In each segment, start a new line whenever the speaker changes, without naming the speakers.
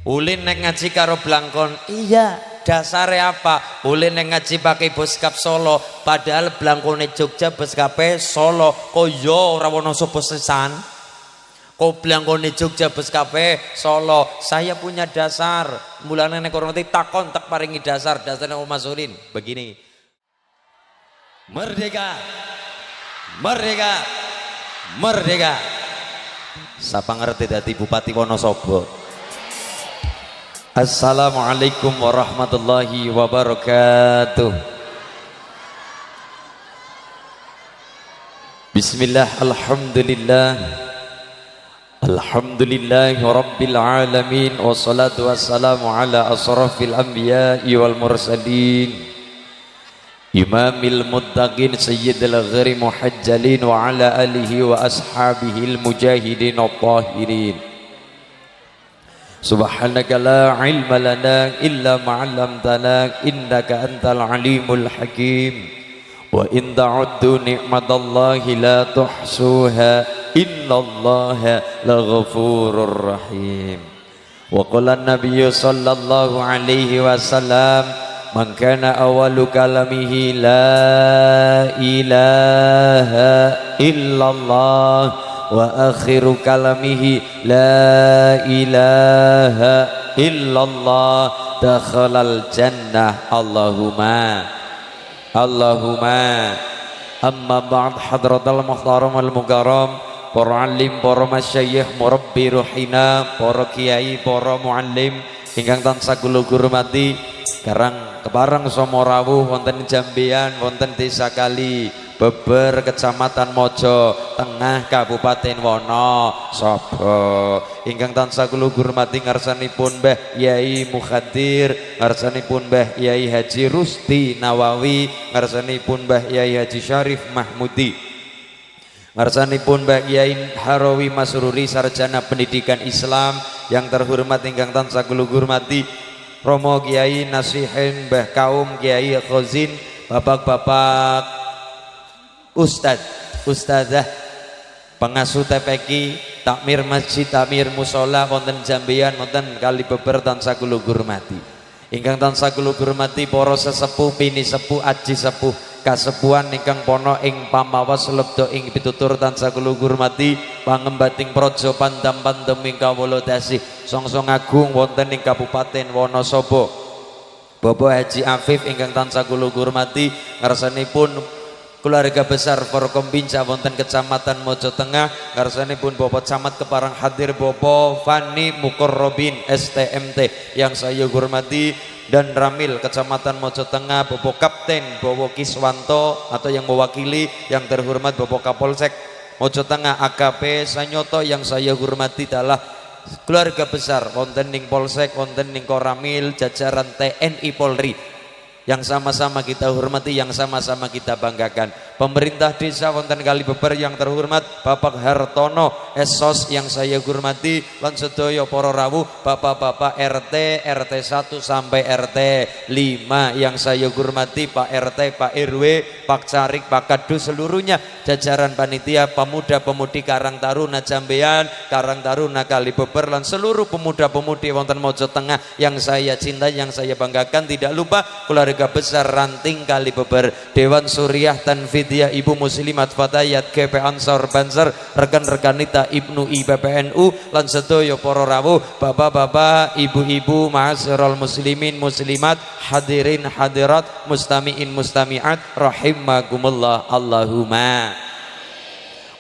Ulin nek ngaji karo blangkon, iya. Dasarnya apa? Ulin nek ngaji pakai boskap Solo, padahal blangkone Jogja boskape Solo. Koyo ora ono sapa sesan. Kok blangkone Jogja boskape Solo. Saya punya dasar. Mulane nek ora ngerti takon tak paringi dasar. Dasarnya Mas Ulin begini. Merdeka. Merdeka. Merdeka. Sapa ngerti dadi Bupati Wonosobo? Assalamualaikum warahmatullahi wabarakatuh. Bismillah, alhamdulillah. Alhamdulillahi rabbil alamin. Wassalatu wassalamu ala asrafil anbiya'i wal mursalin, imamil muttaqin sayyidil ghari muhajjalin wa ala alihi wa ashabihil mujahidin wa tahirin. Subhanaka la ilma lana illa ma 'allamtana innaka antal alimul hakim. Wa in ta'uddu ni'matallahi la tuhsuha innallaha laghafurur rahim. Wa qala an-nabiy sallallahu alaihi wasallam man kana awalu kalamihi la ilaha illallah wa akhiru kalamihi la ilaha illallah dakhalal jannah. Allahumma Allahumma. Amma ba'd. Hadratal muhtaram wal mukarram, para alim, para masyayikh, murabbi ruhina, para kiai, para muallim ingkang tansah kula hormati, karang kepareng Somorawuh wonten Jambean, wonten Desa Kali Beber, Kecamatan Mojo Tengah, Kabupaten Wonosobo. Ingkang tansah kula hormati ngarsanipun Mbah Yai Mukhadir, ngarsanipun Mbah Yai Haji Rusti Nawawi, ngarsanipun Mbah Yai Haji Syarif Mahmudi, ngarsanipun Mbah Yai Harawi Masruri, sarjana pendidikan Islam. Yang terhormat ingkang tansah kula hormati Romo Kiai Nasihin Mbah Kaum Kiai Khozin, bapak-bapak Ustadzah, pengasuh TPQ, takmir masjid, takmir musola wonten Jambean, wonten Kali Beber tansah kula hormati. Ingkang tansah kula hormati para sesepuh, pini sepuh, aji sepuh, kasepuhan ingkang pono ing pamawas lebda ing pitutur tansah kula hormati. Pangembating praja pandam pandeming kawula tasih songsong agung wonten ing Kabupaten Wonosobo, Bapak Haji Afif ingkang tansah kula hormati, ngarsanipun keluarga besar Forkombinca wonten Kecamatan Mojo Tengah, ngarsanipun Bapak Camat Keparang hadir Bapak Fani Mukorrobin STMT yang saya hormati, dan Ramil Kecamatan Mojo Tengah Bapak Kapten Bowo Kiswanto atau yang mewakili yang terhormat Bapak Kapolsek Mojo Tengah AKP Sanyoto yang saya hormati adalah keluarga besar wonten ning Polsek, wonten ning Koramil, jajaran TNI Polri yang sama-sama kita hormati, yang sama-sama kita banggakan. Pemerintah desa wonten Kali Beber yang terhormat Bapak Hartono Esos yang saya hormati, lan sedaya para rawuh, bapak-bapak RT 1 sampai RT 5 yang saya hormati, Pak RT, Pak RW, Pak Carik, Pak Kadus, seluruhnya jajaran panitia pemuda-pemudi Karang Taruna Jambean, Karang Taruna Kali Beber, lan seluruh pemuda-pemudi wonten Mojo Tengah yang saya cintai, yang saya banggakan. Tidak lupa keluarga besar Ranting Kali Beber, Dewan Suriah Tanfidiyah Ibu Muslimat Fatayat GP Ansor Banser, rekan-rekanita Ibnu IPPNU, lan sedaya para rawuh, bapak-bapak, ibu-ibu, ma'asyiral muslimin muslimat, hadirin hadirat, mustamiin mustamiat rahimakumullah. Allahumma.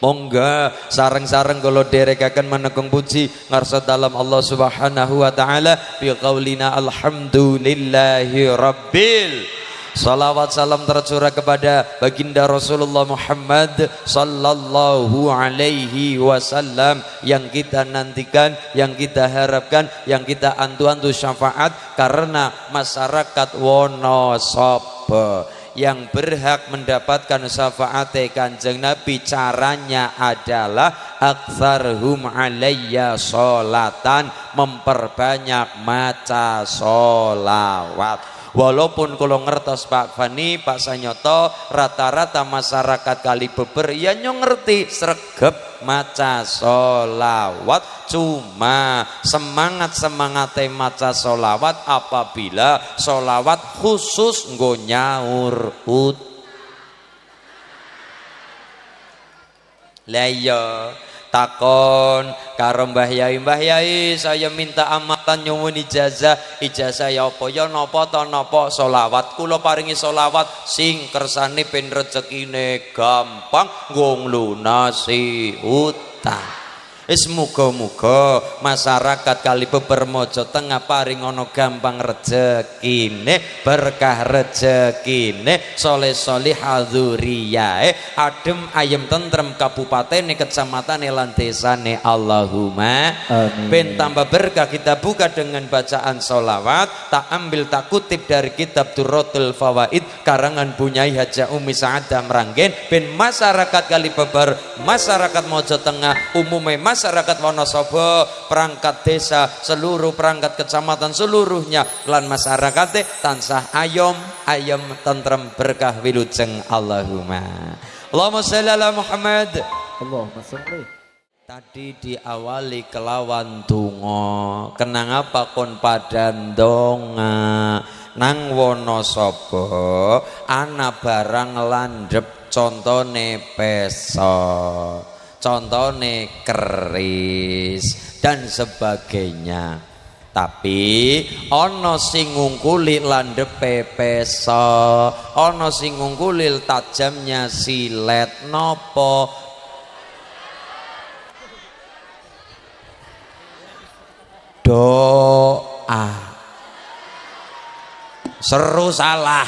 Mongga sareng-sareng kula derekaken menekung puji ngarsa dalam Allah Subhanahu wa taala bi qaulina alhamdulillahi rabbil. Salawat salam tercurah kepada baginda Rasulullah Muhammad sallallahu alaihi wasallam yang kita nantikan, yang kita harapkan, yang kita antu-antu syafaat karena masyarakat Wonosobo yang berhak mendapatkan syafaat Kanjeng Nabi. Caranya adalah aktsarhum alayya sholatan, memperbanyak maca sholawat. Walaupun kula ngertos Pak Fani, Pak Sanyoto, rata-rata masyarakat Kalibeber ya nyong ngerti sregep maca solawat, cuma semangat maca solawat apabila solawat khusus nggo nyaur ut. Lah iya takon karo Mbah Yai, saya minta amatan nyuwun ijazah ya apa ya napa ta napa solawat, kula paringi solawat sing kersane ben rezekine gampang nggo nglunasi utang. Wis muga-muga masyarakat Kalibeber Mojo Tengah paring ana gampang rezekine, berkah rezekine, soleh-solih hadzuriyae, adem ayem tentrem kabupatene, kecamatan lan desane. Allahumma amin. Ben tambah berkah kita buka dengan bacaan solawat. Tak ambil tak kutip dari kitab Durratul Fawaid karangan Bunyai Haja Umi Sa'adah Meranggen. Ben masyarakat Kalibeber, masyarakat Mojo Tengah, umumnya masyarakat Wonosobo, perangkat desa, seluruh perangkat kecamatan seluruhnya lan masyarakat tansah ayom tentrem berkah wilujeng. Allahumma sholli ala Muhammad.
Allahumma sholli.
Tadi diawali kelawan donga. Kenang apa kon padan donga nang Wonosobo ana barang landhep contone peso, contone keris dan sebagainya, tapi ono sing ngungkuli landhepe peso, ono sing ngungkuli tajamnya silet. Nopo? Doa. Seru salah.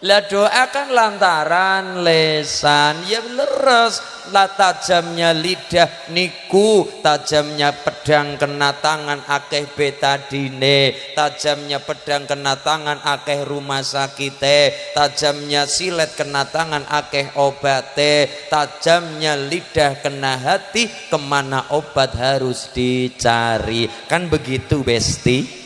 Lah doa kan lantaran lesan, ya leres. Lah tajamnya lidah niku, tajamnya pedang kena tangan akeh betadine, tajamnya pedang kena tangan akeh rumah sakite, tajamnya silet kena tangan akeh obate, tajamnya lidah kena hati, kemana obat harus dicari. Kan begitu Besti?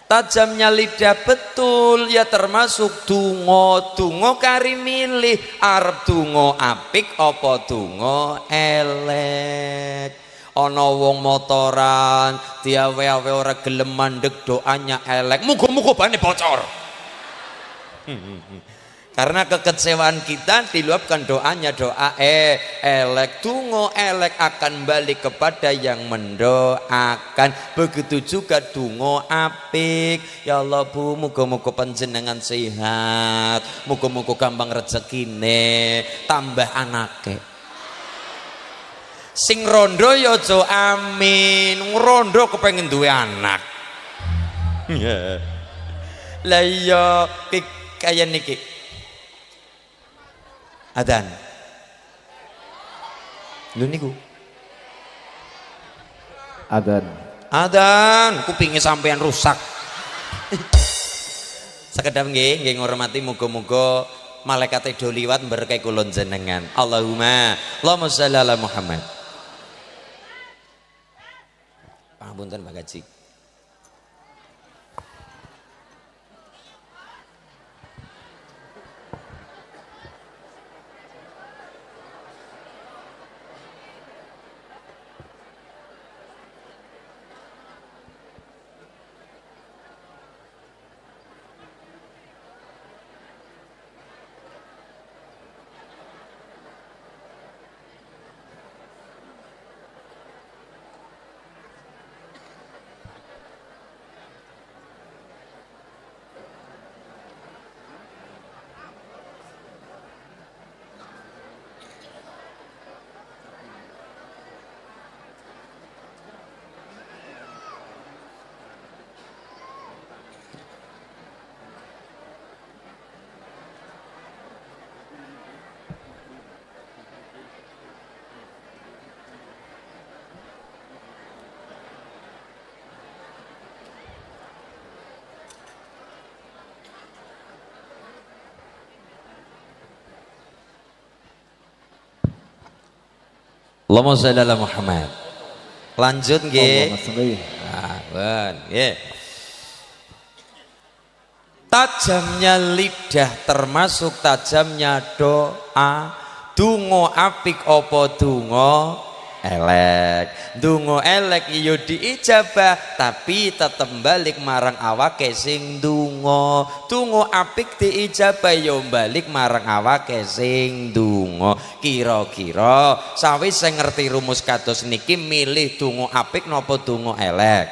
Tajamnya lidah betul ya termasuk donga kari milih arep donga apik apa donga elek. Ana wong motoran diawe-awe ora gelem mandeg doanya elek, muga-muga bane bocor. Karena kekecewaan kita diluapkan doanya, doa elek, donga elek akan balik kepada yang mendoakan. Begitu juga donga apik. Ya Allah Bu, muga-muga panjenengan sehat, muga-muga gampang rezekine, tambah anake. Sing rondo ya aja amin, rondo kepengin duwe anak. Lah iya kaya niki. Adzan. Lho niku. Adzan, kupinge sampean rusak. Sekedap nggih ngurmati muga-muga malaikat do liwat berkah kula jenengan. Allahumma sholli ala Muhammad. Pangapunten Pak Gaji. Allahumma sholli ala Muhammad. Lanjut nggih. Yeah. Tajamnya lidah termasuk tajamnya doa. Dungo apik opo dungo elek, dungo elek iyo diijabah tapi tetep balik marang awake sing dungo. Dungo apik diijabah yo balik marang awake sing dungo. Kira-kira sawise ngerti rumus kados niki milih dungo apik nopo dungo elek?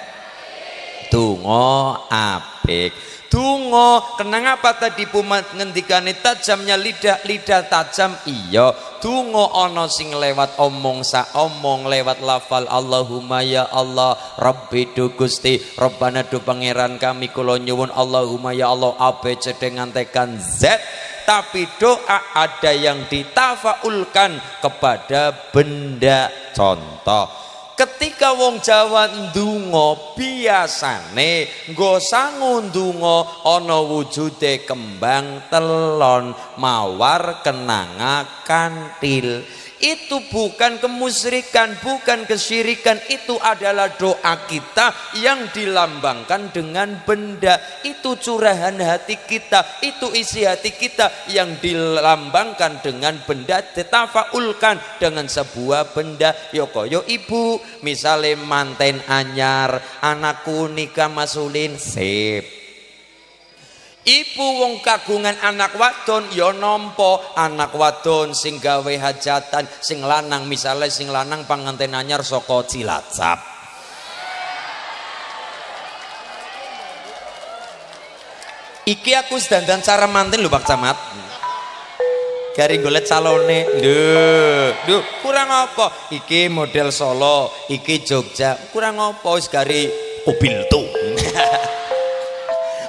Dungo apik. Dungo, kenapa tadi pumat ngendikane tajamnya lidah tajam iya. Dungo ono sing lewat omong sa omong, lewat lafal Allahumma ya Allah Rabbi du Gusti Rabbana du pangeran kami kula nyuwun Allahumma ya Allah ABC dengan tekan Z. Tapi doa ada yang ditafaulkan kepada benda. Contoh, ketika wong Jawa ndonga biasane nggo sangu ndonga ana wujude kembang telon mawar kenanga kantil. Itu bukan kemusyrikan, bukan kesyirikan, itu adalah doa kita yang dilambangkan dengan benda. Itu curahan hati kita, itu isi hati kita yang dilambangkan dengan benda, ditafaulkan dengan sebuah benda. Yo ibu, misalnya manten anyar, anakku nikah masulin sip. Ibu wong kagungan anak wadon ya nampa anak wadon sing gawe hajatan, sing lanang misalnya sing lanang panganten anyar saka Cilacap. Iki aku dandan cara manten lho Pak Camat. Garing golek calone. Duh, kurang apa? Iki model Solo, iki Jogja. Kurang apa wis gari mobil tuh.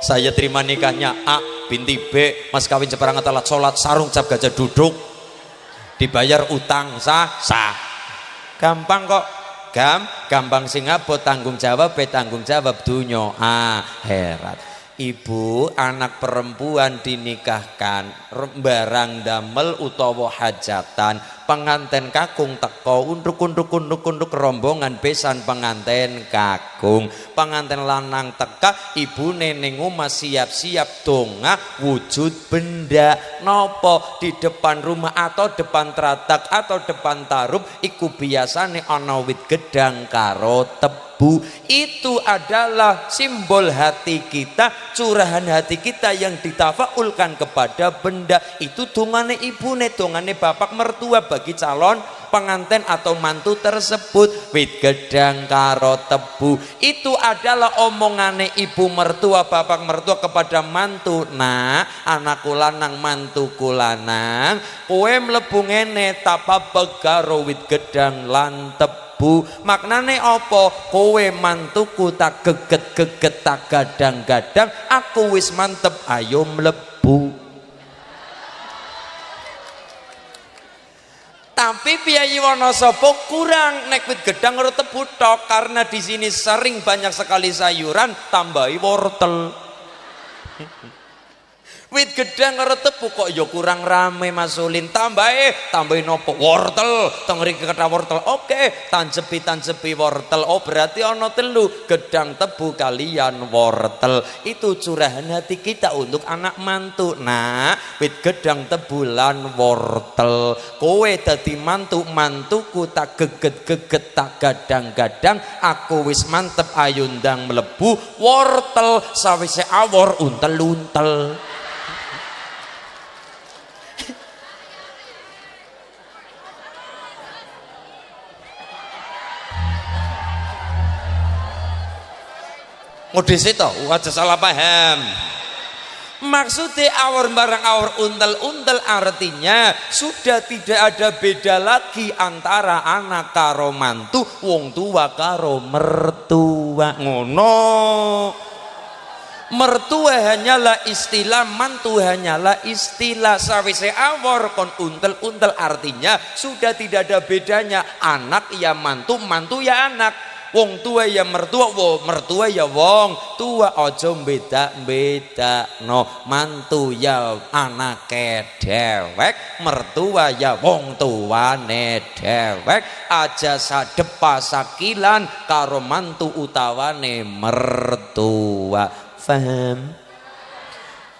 Saya terima nikahnya A binti B, mas kawin seperangat alat sholat sarung cap gajah duduk, dibayar utang sah. Gampang kok, gampang sing abot tanggung jawab tanggung jawab dunya akhirat. Ibu anak perempuan dinikahkan barang damel utawa hajatan, penganten kakung teko unduk rombongan besan penganten kakung, penganten lanang teka ibune ning omah siap-siap donga wujud benda nopo di depan rumah atau depan teratak atau depan tarup iku biasane ana wit gedang karo tebu. Itu adalah simbol hati kita, curahan hati kita yang ditafaulkan kepada benda. Itu dongane ibune, dongane bapak mertua bagi calon pengantin atau mantu tersebut. Wit gedang karo tebu itu adalah omongane ibu mertua bapak mertua kepada mantu. Nah, anakku lanang mantuku lanang, kowe mlebu ngene tapabeg karo wit gedang lan tebu. Maknane apa? Kowe mantuku tak geget tak gadang-gadang, aku wis mantep ayo mlebu. Tapi Piyayi Wonosobo kurang nek wit gedang karo tebu tok, karena di sini sering banyak sekali sayuran tambahi wortel. Wit gedang karo tebu kok ya kurang rame Mas Ulin, tambahi nopo wortel, tengri kata wortel. Oke, tanjepi wortel. Oh berarti ono telu, gedang tebu kalian wortel. Itu curahan hati kita untuk anak mantu. Nah, wit gedang tebu lan wortel. Kowe dadi mantuku tak geget tak gadang-gadang, aku wis mantep ayo ndang mlebu wortel sawise awor untel-untel. Modis itu, aja salah paham. Maksudnya awor barang awor untel-untel artinya sudah tidak ada beda lagi antara anak karo mantu, wong tua karo mertua. Ngono. Mertua hanyalah istilah, mantu hanyalah istilah. Sawise awor kon untel-untel artinya sudah tidak ada bedanya. Anak ya mantu, mantu ya anak. wong tua ya mertua, mertua ya wong tua, aja beda-bedakno. Mantu ya anake dewek, mertua ya wong tuane dewek. Aja sadep pasakilan karo mantu utawane mertua. Paham?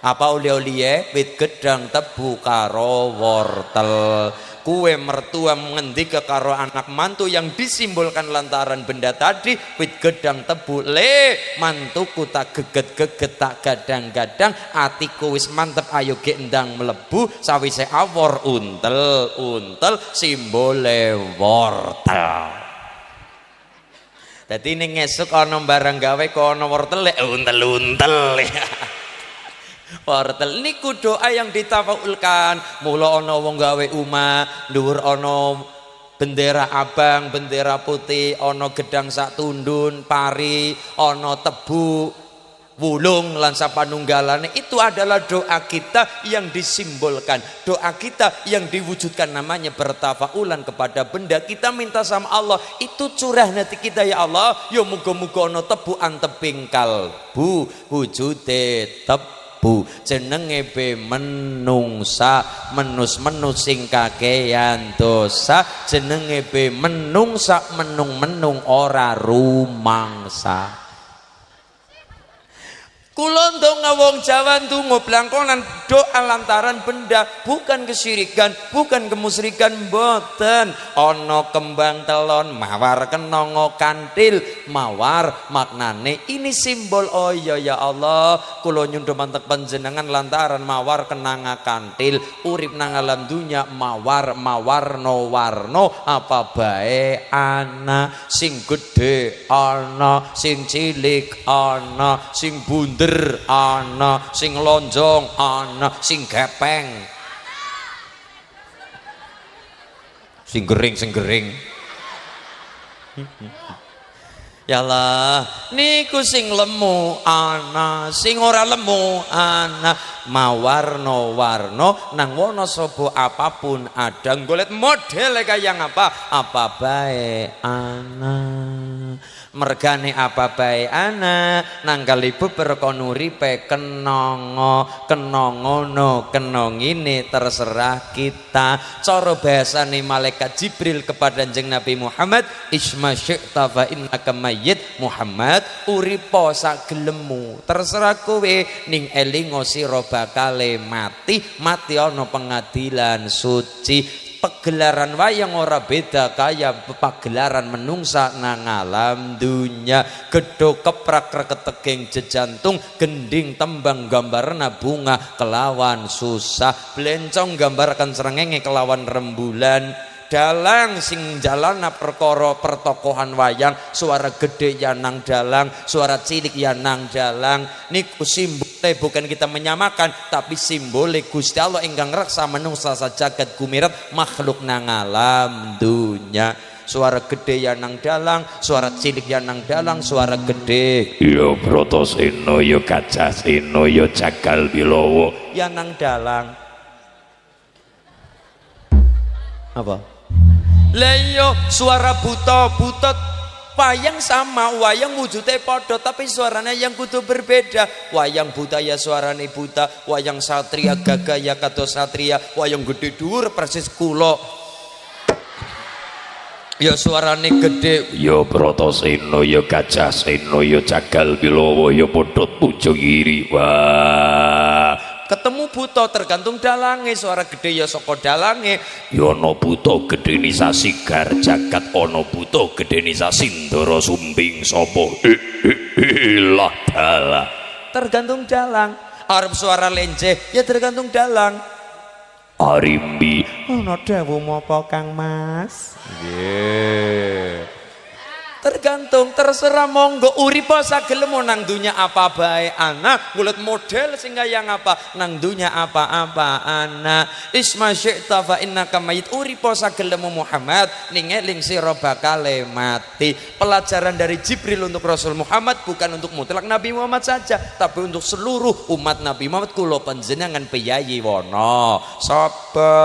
Apa ulia-ulia wit gedang tebu karo wortel. Kue mertua mengendika karo anak mantu yang disimbolkan lantaran benda tadi, wit gedang tebu, le mantuku tak geget-geget tak gadang-gadang, atiku wis mantep ayo gendang melebu, sawise awor untel simbole wortel. Dadi ning esuk ana barang gawe kok ana wortel lek untel-untel. Wortel niku doa yang ditafaulkan. Mula ana wong gawe umah dhuwur ana bendera abang, bendera putih, ana gedang sak tundun, pari, ana tebu, wulung lan sapanunggalane. Itu adalah doa kita yang disimbolkan, doa kita yang diwujudkan, namanya bertafaulan kepada benda. Kita minta sama Allah, itu curah hati kita ya Allah. Ya muga-muga ana tebu anteping kalbu, wujude tebu jenenge be menungsa, menus-menus sing kakean dosa, jenenge be menungsa, menung-menung ora rumangsa. Kula ndonga wong Jawa ndonga blangkonan doa lantaran benda, bukan kesyirikan, bukan kemusyrikan, mboten. Ana kembang telon mawar kenanga kantil, mawar maknane ini simbol. Oh iya ya Allah, kula nyuwun mantek panjenengan lantaran mawar kenanga kantil, urip nang alam dunya mawar mawarno-warno, apa bae ana, sing gedhe ana, sing cilik ana, sing bunder ana, sing lonjong ana, sing gepeng, sing gering. Ya Allah, niku sing lemu ana, sing ora lemu ana, mawarno-warno nang wono sapa apapun ada, golek model kaya apa bae ana. Mergane apa bae ana, nanggal ibu berkonuripe kenongo, kenongono, kenongine terserah kita. Cara bahasane malaikat Jibril kepada Kanjeng Nabi Muhammad, isma syi'ta fa innaka mayyit. Muhammad uripo sak gelemu, terserah kowe, ning elingo sira bakale mati ana pengadilan suci. Pagelaran wayang ora beda kaya pagelaran menungsa nang alam dunya. Gedho keprak reketeging jejantung, gending tembang gambarna bunga kelawan susah, blencong gambarkan srengenge kelawan rembulan. Dalang sing jalana perkara pertokohan wayang, suara gede ya nang dalang, suara cilik ya nang dalang. Niku simbole, bukan kita menyamakan, tapi simbole Gusti Allah ingkang reksa menungsa sajagat gumirat makhluk nang alam dunya. Suara gede ya nang dalang, suara cilik ya nang dalang, suara gede yo Brotoseno yo Kacaseno yo Jagal Bilowo ya nang dalang. Apa? Leyo suara buta wayang sama, wayang wujudnya podo tapi suaranya yang kudu berbeda. Wayang buta ya suarane buta, wayang satria gagah ya kados satria, wayang gede dhuwur persis kula ya suarane gede ya Brotoseno ya Gajaseno ya Jagal Bilowo ya padha pucuk iri. Wah, ketemu buta tergantung dalange, suara gede ya saka dalange. Ya ana buta gedene Sasigar Jagat, ana buta gedene Sindara Sumbing sapa lah dalang. Tergantung dalang. Arep suara lenjeh ya tergantung dalang. Arimbi ana dawuh apa Kang Mas? Nggih. Tergantung, terserah, monggo uripa sagelemu nang dunya apa bae ana, ngulet model sing kaya ngapa nang dunya apa-apa ana. Isma syi'ta fa innaka mayyit, uripa sagelemu Muhammad ning eling sira bakale mati. Pelajaran dari Jibril untuk Rasul Muhammad bukan untuk mutlak Nabi Muhammad saja, tapi untuk seluruh umat Nabi Muhammad. Kula panjenengan piyayi wana sapa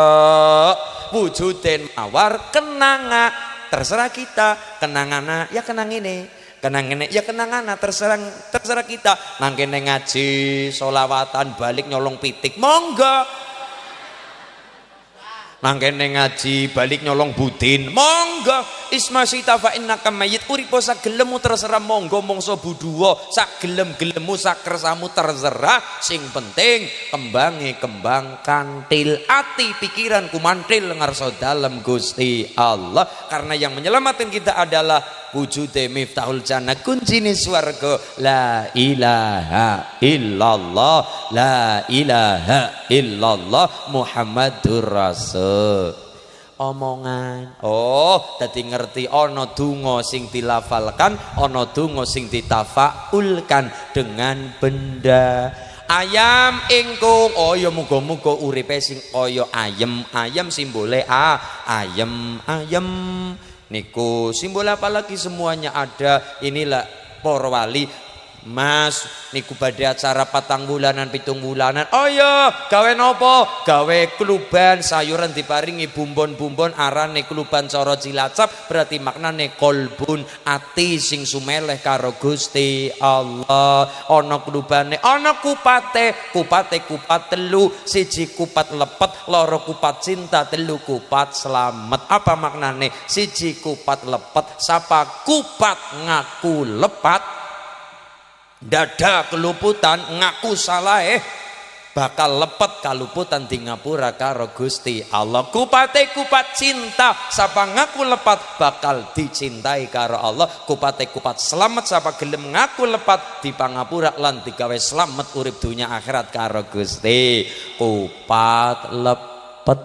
wujudin mawar kenanga terserah kita. Kenangana ya kenang ini, ya kenangana terserah kita. Nangkene ngaji solawatan balik nyolong pitik monggo. Nangkene ngaji balik nyolong budin monggo. Isma sita fa innaka mayyit. Uripo sak gelemu terserah monggo, mongso buduwa sak gelem-gelemu sak kersamu terserah. Sing penting kembange kembang kantil, ati pikiranku mantil ngarsa dalem Gusti Allah. Karena yang menyelamatkan kita adalah wujude miftahul jannah, kuncine swarga. La ilaha illallah, la ilaha illallah Muhammadur Rasul. Omongan dadi ngerti ana donga sing dilafalkan, ana donga sing ditafaulkan dengan benda. Ayam ingkung ya muga-muga uripe sing kaya ayam. Ayam simbole ayam niku simbol apa lagi, semuanya ada. Inilah para wali. Mas niku badhe acara 4 bulanan 7 bulanan, gawe nopo? Gawe kluban sayuran diparingi bumbon-bumbon arane kluban cara Cilacap, berarti maknane kolbun, ati sing sumeleh karo Gusti Allah. Ana klubane, ana kupat telu, siji kupat lepet, loro kupat cinta, telu kupat selamat. Apa maknane? Siji kupat lepet, sapa kupat ngaku lepat, dada keluputan ngaku salah bakal lepet kaluputan di ngapura karo Gusti Allah. Kupate kupat cinta, sapa ngaku lepat bakal dicintai karo Allah. Kupate kupat selamat, sapa gelem ngaku lepat di pangapura lan digawe selamat urip dunya akhirat karo Gusti. Kupat lepet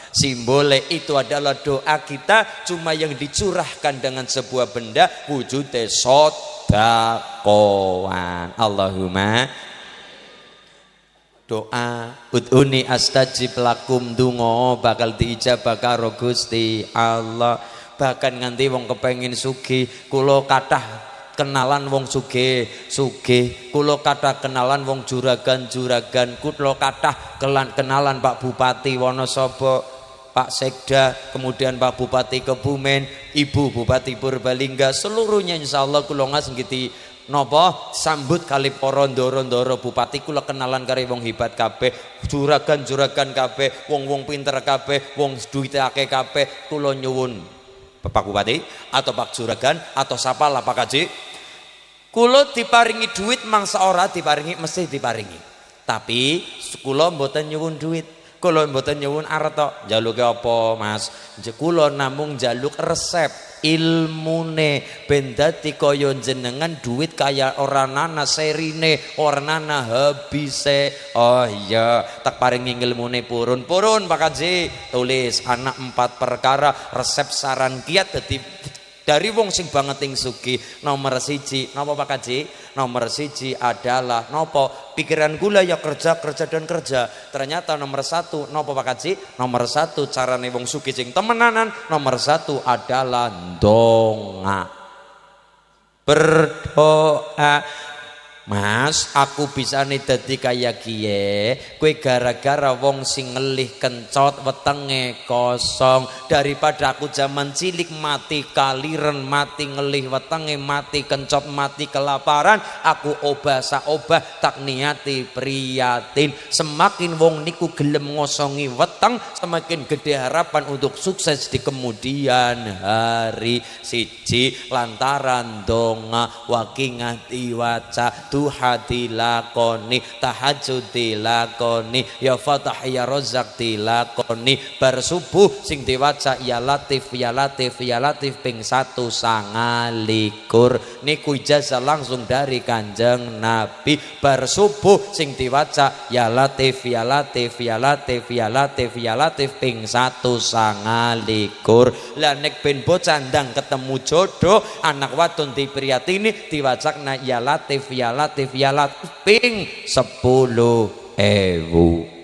simbole itu adalah doa kita, cuma yang dicurahkan dengan sebuah benda, wujude sodakowan. Allahumma doa ud'uni astajib lakum, dungo bakal diijabah karo Gusti Allah. Bahkan nganti wong kepengin sugih, kula kathah kenalan wong sugih, kula kathah kenalan wong juragan, kula kathah kenalan Pak Bupati Wonosobo, Pak Sekda, kemudian Pak Bupati Kebumen, Ibu Bupati Purbalingga, seluruhnya insyaallah kula ngasengiti napa sambut kali para ndara-ndara bupati. Kula kenalan karo wong hebat kabeh, juragan kabeh, wong pinter kabeh, wong duwite akeh kabeh. Kula nyuwun Pak Bupati atau Pak Juragan atau sapalah Pak Kaji, kula diparingi duit mangsa ora diparingi, mesti diparingi. Tapi kula mboten nyuwun duit, kula mboten nyuwun arta. Njaluke apa, Mas? Kula namung njaluk resep ilmune ben dadi kaya jenengan duit kaya ora nana serine, ora nana habise. Oh iya, tak paringi ilmune purun Pak Haji. Tulis anak 4 perkara resep saran kiat dadi dari wong sing banget ing sugih. Nomor 1 napa Pak Haji? Nomor 1 adalah nopo? Pikiran gula ya kerja dan kerja. Ternyata nomor 1 nopo Pak Haji? Nomor 1 carane wong sugih sing temenanan, nomor 1 adalah donga, berdoa. Mas, aku bisa nih dadi kaya kiye, kue gara-gara wong sing ngelih kencot wetenge kosong. Daripada aku zaman cilik mati kaliren, mati ngelih wetenge, mati kencot, mati kelaparan, aku obah tak niati priyatin. Semakin wong niku gelem ngosongi weteng, semakin gede harapan untuk sukses di kemudian hari. 1 lantaran donga waki diwaca, duha dilakoni, tahajud dilakoni, ya fatah ya rozak dilakoni. Bar subuh sing diwaca ya latif ya latif ya latif ping 129 niku ijazah langsung dari Kanjeng Nabi. Bar subuh sing diwaca ya latif ya latif ya latif ya latif ya latif ping 129. Lah nek ben bocah ndang ketemu jodoh anak wadon dipriyatini diwacakna ya latif ya latif ya latif ping 10.000.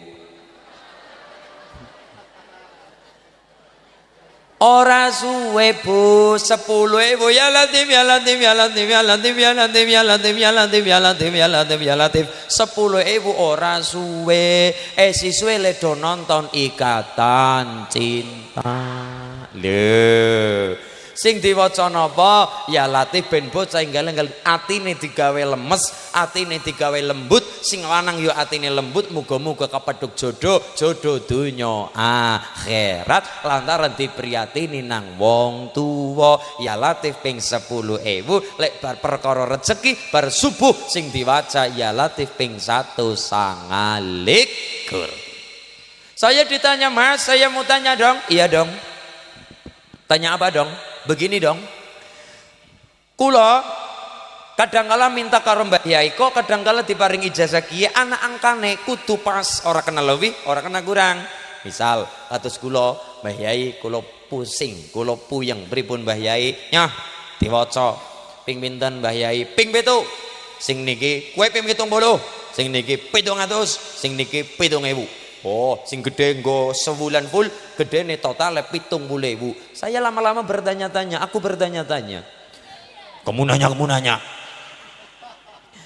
Ora suwe Bu, 10.000 ya Latif ya Latif ya Latif ya Latif ya Latif ya Latif ya Latif ya Latif ya Latif ya Latif 10.000 ora suwe siswe le do nonton Ikatan Cinta. Lho sing diwaca napa ya Latif ben bocah enggal-enggal atine digawe lemes, atine digawe lembut, sing lanang yo atine lembut, muga-muga kepethuk jodoh donya akhirat lantaran dipriyatini nang wong tuwa. Ya Latif ping 10.000 lek bar perkara rezeki bar subuh sing diwaca ya Latif ping 129. Saya ditanya Mas, saya mau tanya dong. Iya dong. Tanya apa dong? Begini dong, kula kadangkala minta karo Mbah Yai kok kadangkala diparing ijazah kiye anak angkane kudu pas, ora kena lebih ora kena kurang. Misal kados kula Mbah Yai kula pusing kula puyeng pripun Mbah Yai nyah diwaca ping pinten Mbah Yai ping 7 sing niki kowe ping 70 sing niki 700 sing niki 7.000. Oh, sing gede nggo sebulan full, gedene total 70.000. Saya lama-lama bertanya-tanya, aku bertanya-tanya. Kamu nanya.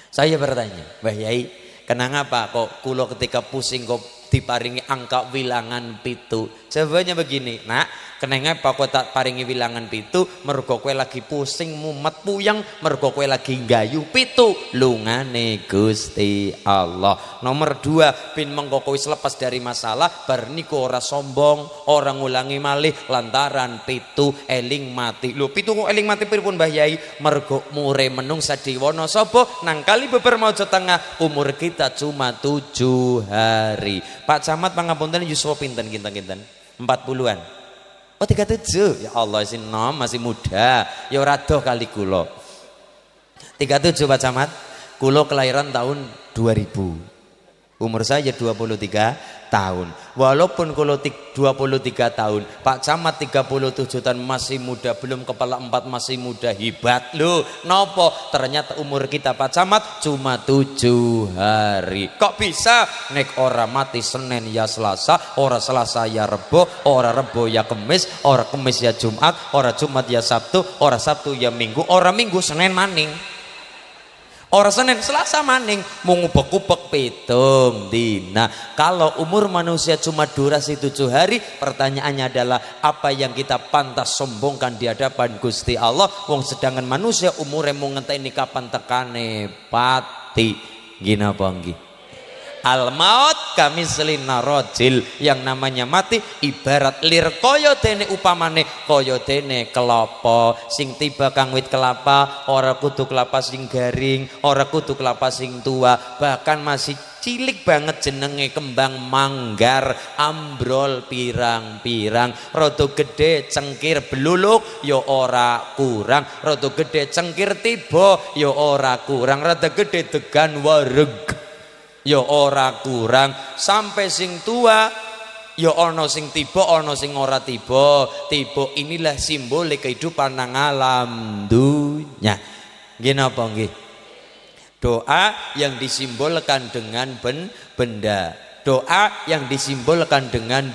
Saya bertanya, Mbah Yai, kenapa kok kula ketika pusing kok diparingi angka wilangan 7? Jawabannya begini, Nak, kenapa kok tak paringi wilangan 7? Mergo kowe lagi pusing mumet puyeng, mergo kowe lagi nggayu 7 lungane Gusti Allah. Nomor 2, bin mengko kowe lepas dari masalah bar niku ora sombong, ora ngulangi malih lantaran 7 eling mati. Lho 7 kok eling mati pripun Mbah Yai? Mergo umure menungsa diwana sapa nang kali beber Mojo Tengah umur kita cuma 7 hari. Pak Camat pangapunten yuswa pinten kinten-kinten? 40-an. Oh 37. Ya Allah isin nom masih muda. Ya ora doh kali kula. 37 Pak Camat. Kula kelahiran tahun 2000. Umur saya 23 tahun. Walaupun kula 23 tahun, Pak Camat 37 tahun masih muda, belum kepala 4 masih muda, hebat loh. Nopo? Ternyata umur kita Pak Camat cuma 7 hari. Kok bisa? Nek ora mati Senin ya Selasa, ora Selasa ya Rebo, ora Rebo ya Kemis, ora Kemis ya Jumat, ora Jumat ya Sabtu, ora Sabtu ya Minggu, ora Minggu Senin maning. Orang Senin Selasa maning mengubek-ubek pitung dina. Kalau umur manusia cuma durasi 7 hari, pertanyaannya adalah apa yang kita pantas sombongkan di hadapan Gusti Allah? Wong sedangkan manusia umurnya mau ngenteni kapan tekane pati. Gina panggi. Al maut kami selina rojil, yang namanya mati ibarat lir koyo dene upamane koyo dene kelapa sing tiba kang wit kelapa ora kudu kelapa sing garing, ora kudu kelapa sing tua, bahkan masih cilik banget jenenge kembang manggar ambrol pirang-pirang, rada gede cengkir bluluk ya ora kurang, rada gede cengkir tiba ya ora kurang, rada gede degan wareg ya ora kurang, sampai sing tua ya ono sing tiba ono sing ora tiba. Tiba inilah simbol kehidupan nang alam dunya. Nggih napa nggih? Doa yang disimbolkan dengan benda, doa yang disimbolkan dengan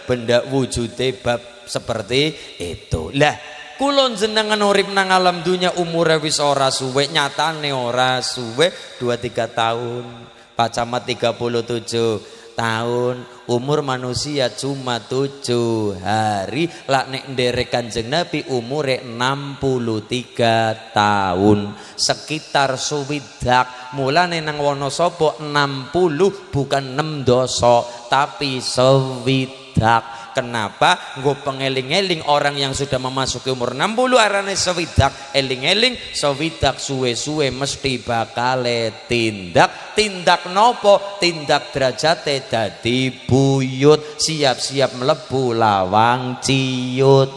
benda wujude bab seperti itu. Lah kulon jenengan urip nang alam dunya umure wis ora suwe, nyatane ora suwe 2-3 tahun. Pak Camat 37 tahun, umur manusia cuma 7 hari. Lak nek nderek Kanjeng Nabi umure 63 tahun, sekitar suwidak. Mulane nang Wonosobo 60 bukan 6 doso tapi sewidak. Kenapa? Nggo pengeling-eling orang yang sudah memasuki umur 60 arane sewidak, eling-eling sewidak suwe-suwe mesti bakale tindak nopo? Tindak derajate dadi buyut, siap-siap mlebu lawang ciut.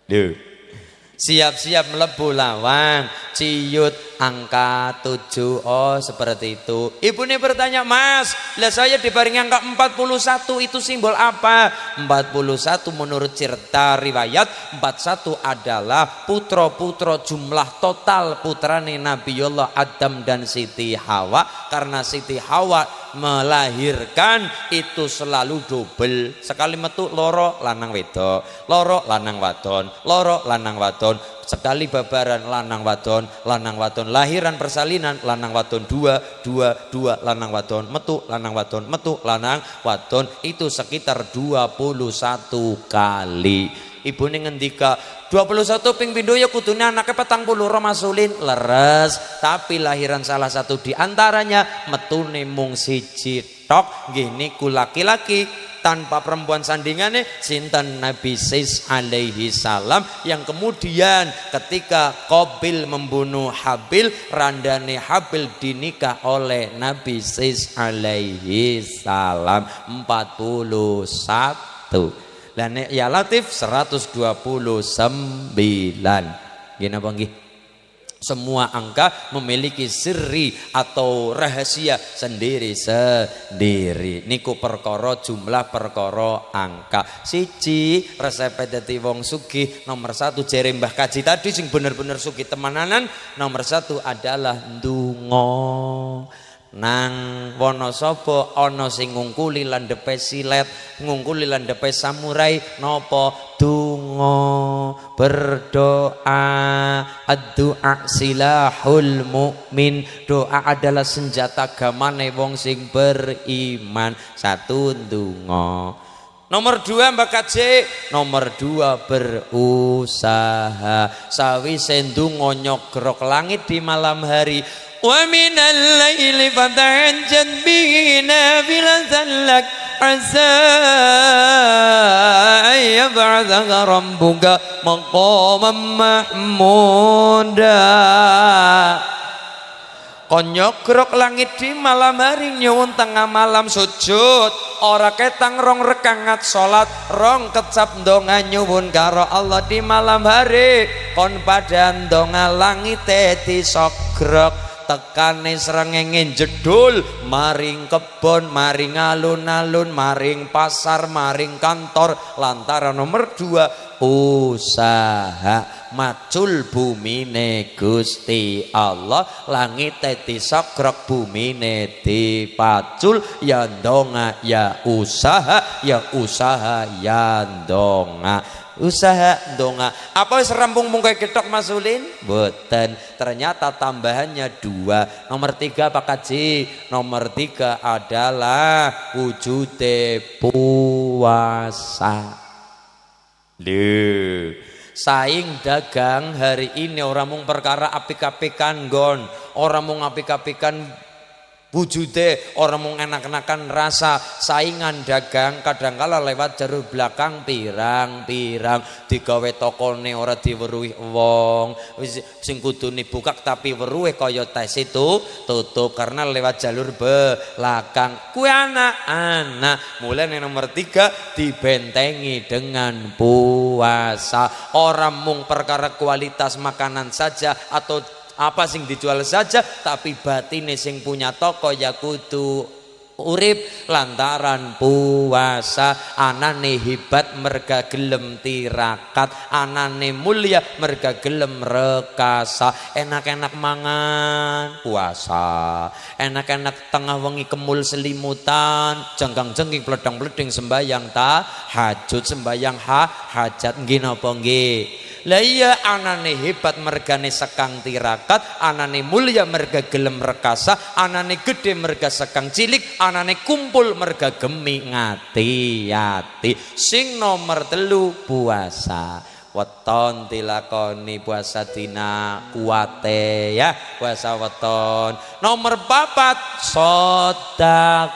Lho, siap-siap mlebu lawang ciut. Angka 7. Oh seperti itu. Ibu ini bertanya, Mas, lah saya dibaring angka 41 itu simbol apa? 41 menurut cerita riwayat 41 adalah putra-putra, jumlah total putrane Nabiullah Adam dan Siti Hawa. Karena Siti Hawa melahirkan itu selalu double. Sekali metu loro lanang wedok, loro lanang wadon, loro lanang wadon. Sekali babaran lanang wadon, lahiran persalinan lanang wadon, dua lanang wadon, metu lanang wadon, itu sekitar 21 kali. Ibu ini ngendika 21 ping pindho ya kudune anake 40 masulin leres, tapi lahiran salah satu diantaranya metune mung siji tok, gini ku laki-laki tanpa perempuan sandingannya sinten Nabi Sis alaihi salam, yang kemudian ketika Qabil membunuh Habil, randane Habil dinikah oleh Nabi Sis alaihi salam 41. Dan ya Latif 129. Gini apa nggih? Semua angka memiliki siri atau rahasia sendiri-sendiri. Niku perkara jumlah perkara angka. Siji resep dadi wong sugih nomor 1 jere Mbah Kaji tadi sing bener-bener sugih temananan, nomor 1 adalah ndonga. Nang Wonosobo ana sing ngungkuli landhepe silet, ngungkuli landhepe samurai napa? Donga, berdoa. Ad-du'a silahul mukmin, doa adalah senjata gamane wong sing beriman. 1 ndonga. Nomor 2 Mbak Kaji, nomor 2 berusaha. Sawise ndonga nyogrok langit di malam hari, wa minal laili fatahajjad bihi nafilatan lak asa ay yab'athaka rabbuka maqaman mahmuda. Kon nyogrok langit di malam hari, nyuwun tengah malam sujud, ora ketang rong rekangat salat, rong kecap ndonga nyuwun karo Allah di malam hari. Kon padha ndonga langite disogrok, tekane srengenge jedul, maring kebon, maring alun-alun, maring pasar, maring kantor. Lantaran nomor 2 usaha. Macul bumine Gusti Allah, langite disogrok, bumine dipacul. Ya ndonga ya usaha, ya usaha ya ndonga. Usaha ndonga. Apa wis rampung mung kowe ketok masulin? Mboten. Ternyata tambahannya 2. Nomor 3 Pak Kaji, nomor 3 adalah wujude puasa. Lho, saing dagang hari ini orang mung perkara apik-apikan gon, orang mung apik-apikan wujude, orang mung enak-enakan rasa. Saingan dagang kadangkala lewat jalur belakang pirang-pirang, digawe tokone ora diweruhi wong, sing kudune buka tapi weruhe kaya tes itu tutup karena lewat jalur belakang. Kuwi anak-anak. Mulai nomor 3 dibentengi dengan puasa. Orang mung perkara kualitas makanan saja atau apa sing dijual saja, tapi batine sing punya toko ya kudu urip lantaran puasa. Anane hebat merga gelem tirakat, anane mulia merga gelem rekasa. Enak-enak mangan puasa, enak-enak tengah wengi kemul selimutan, jenggang-jengking pledang-pleding sembayang tahajud, sembayang hajat. Nggih napa nggih? Lah iya, anane hebat mergane sekang tirakat, anane mulia merga gelem rekasa, anane gede merga sekang cilik, anane kumpul merga gemi ngati-ati. Sing nomor 3 puasa. Weton dilakoni puasa dina kuate ya, puasa weton. Nomor 4 sedekah.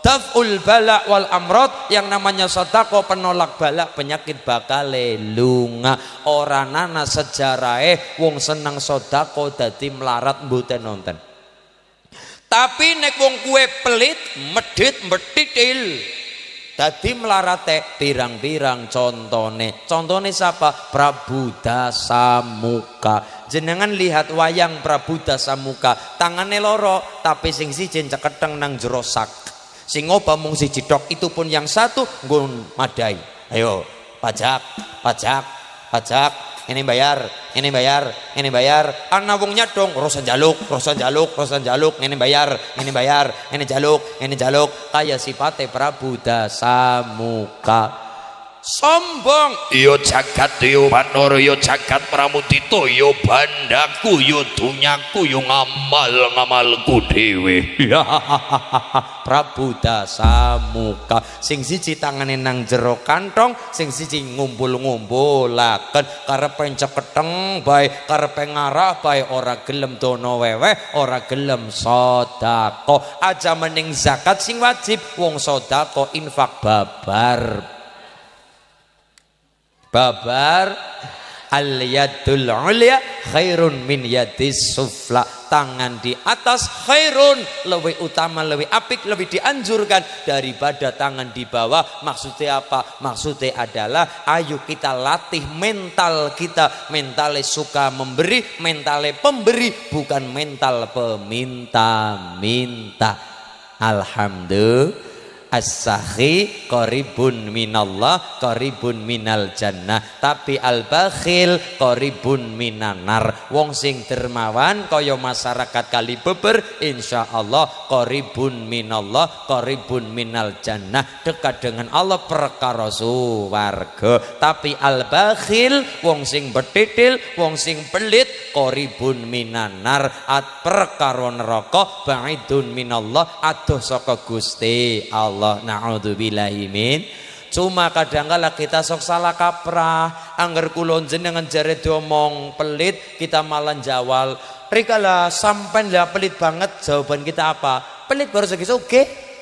Daf'ul bala wal amrod, yang namanya sedekah penolak balak penyakit bakale lunga. Ora nana sejarahe wong seneng sedekah dadi melarat mboten nonton. Tapi nek wong kuwe pelit, medhit, mbetitil, dadi melarate pirang-pirang. Contone siapa? Prabu Dasamuka. Jenengan lihat wayang Prabu Dasamuka, tangane loro tapi sing siji ceketeng nang jero sak, sing ngoba mung siji tok, itu pun yang satu nggon madai. Ayo pajak ini bayar, ini bayar, ini bayar. Ana wong nyadong rosan jaluk, rosan jaluk, rosan jaluk, ini bayar, ini bayar, ini jaluk, ini jaluk. Kaya sipate Prabu Dasamuka. Sombong
yo jagat yo Banara yo jagat Pramudita yo bandaku yo dunyaku yo ngamal-ngamalku dhewe.
Prabu Dasamuka sing siji tangane nang jero kantong, sing siji ngumpul-ngumpulaken karepe ceketeng bae, karepe ngarah bae, ora gelem dono weweh, ora gelem sedekah. Aja mending zakat sing wajib, wong sedekah infak babar al yadul ulya khairun min yadis sufla. Tangan di atas khairun, lebih utama, lebih apik, lebih dianjurkan daripada tangan di bawah. Maksudnya apa? Maksudnya adalah ayo kita latih mental kita, mentale suka memberi, mentale pemberi, bukan mental peminta-minta. Alhamdulillah. As-sakhi qaribun minallah, qaribun minal jannah. Tapi al-bakhil qaribun minanar. Wong sing dermawan kaya masyarakat Kalibeber, insyaallah qaribun minallah, qaribun minal jannah. Dekat dengan Allah perkara suwarga. Tapi al-bakhil wong sing betitil, wong sing pelit, qaribun minanar, at perkara neraka, ba'idun minallah, adoh saka Gusti Allah. Na'udzubillahi min. Cuma kadangkala kita sok salah kaprah, angger kula jenengan jare diomong pelit, kita malah jawal rikala sampean lah pelit banget. Jawaban kita apa? Pelit baru sugih-sugih.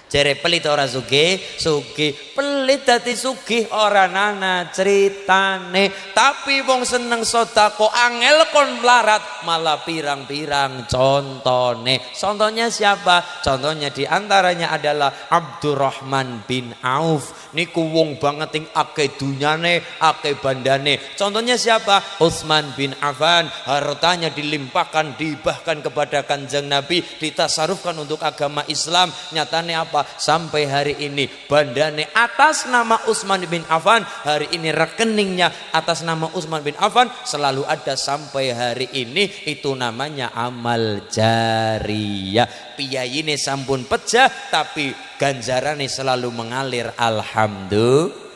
Jere pelit ora sugih, sugih pelit dadi sugih ora nana ceritane. Tapi wong seneng sedekah angel kon melarat malah pirang-pirang contone. Contohnya siapa? Contohnya diantaranya adalah Abdurrahman bin Auf. Niku wong banget ing akeh dunyane, akeh bandane. Contohnya siapa? Utsman bin Affan. Hartanya dilimpahkan, dibahkan kepada Kanjeng Nabi, ditasarufkan untuk agama Islam. Nyatane apa? Sampai hari ini bandane atas nama Utsman bin Affan, hari ini rekeningnya atas nama Utsman bin Affan selalu ada sampai hari ini. Itu namanya amal jariyah. Piyayine sampun pecah tapi ganjarane selalu mengalir. Alhamdulillah.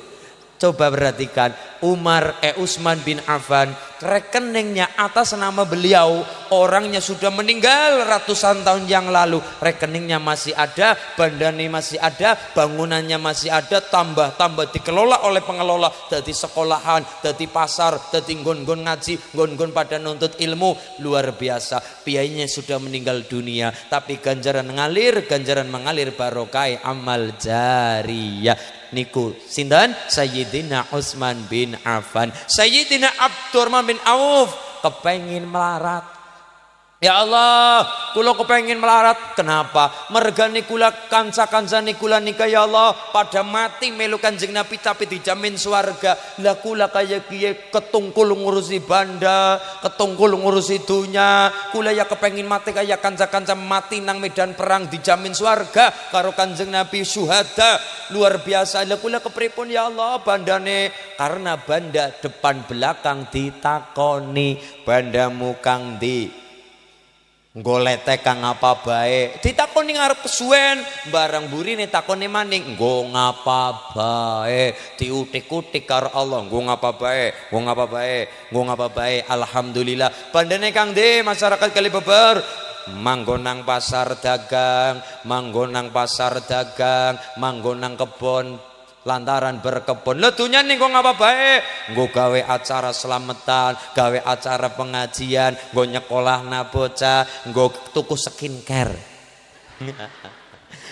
Coba perhatikan Utsman bin Affan, rekeningnya atas nama beliau, orangnya sudah meninggal ratusan tahun yang lalu, rekeningnya masih ada, bandane masih ada, bangunannya masih ada, tambah dikelola oleh pengelola, dari sekolahan, dari pasar, dari nggon-nggon ngaji, nggon-nggon pada nuntut ilmu. Luar biasa. Piyainya sudah meninggal dunia tapi ganjaran mengalir barokah amal jariyah. Niku sinten? Sayyidina Utsman bin Affan. Sayyidina Abdurrahman bin Auf kepengin melarat. Ya Allah, kula kepengin melarat. Kenapa? Mergane kula kanca-kancane kula nika ya Allah pada mati melu Kanjeng Nabi tapi dijamin swarga. Lah kula kaya kiye ketungkul ngurusi banda, ketungkul ngurusi dunya. Kula ya kepengin mati kaya kanca-kanca mati nang medan perang dijamin swarga karo Kanjeng Nabi syuhada. Luar biasa. Lah kula kepripun ya Allah bandane? Karena banda depan belakang ditakoni, bandamu kang ndi? Golete kang apa bae ditakoni ngarep kesuwen, barang burine takoni maning nggo ngapa bae, diutik-utik karo Allah nggo ngapa bae. Alhamdulillah. Bandane kang ndi masyarakat Kalibeber manggonang pasar dagang, manggonang kebon, lantaran berkebun. Lha dunya ning kok ngapa bae? Nggo gawe acara selamatan, gawe acara pengajian, nggo nyekolahna bocah, nggo tuku skincare.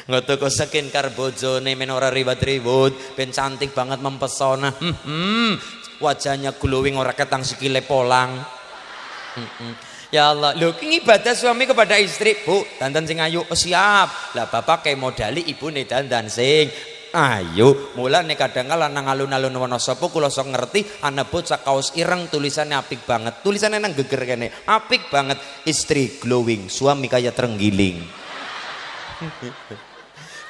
Nggo tuku skincare bojone men ora ribet-ribet, ben cantik banget mempesona. Wajahnya glowing ora ketang sikile polang. Ya Allah, lho ki ibadah suami kepada istri, Bu, dandan sing ayu. Oh, siap. Lah bapak kayak modali ibune dandan sing ayo. Mulane kadang-kala nang alun-alun Wonosobo kula sok ngerti ana bocah kaos ireng tulisannya apik banget. Tulisannya nang geger kene. Apik banget. Istri glowing, suami kayak terenggiling.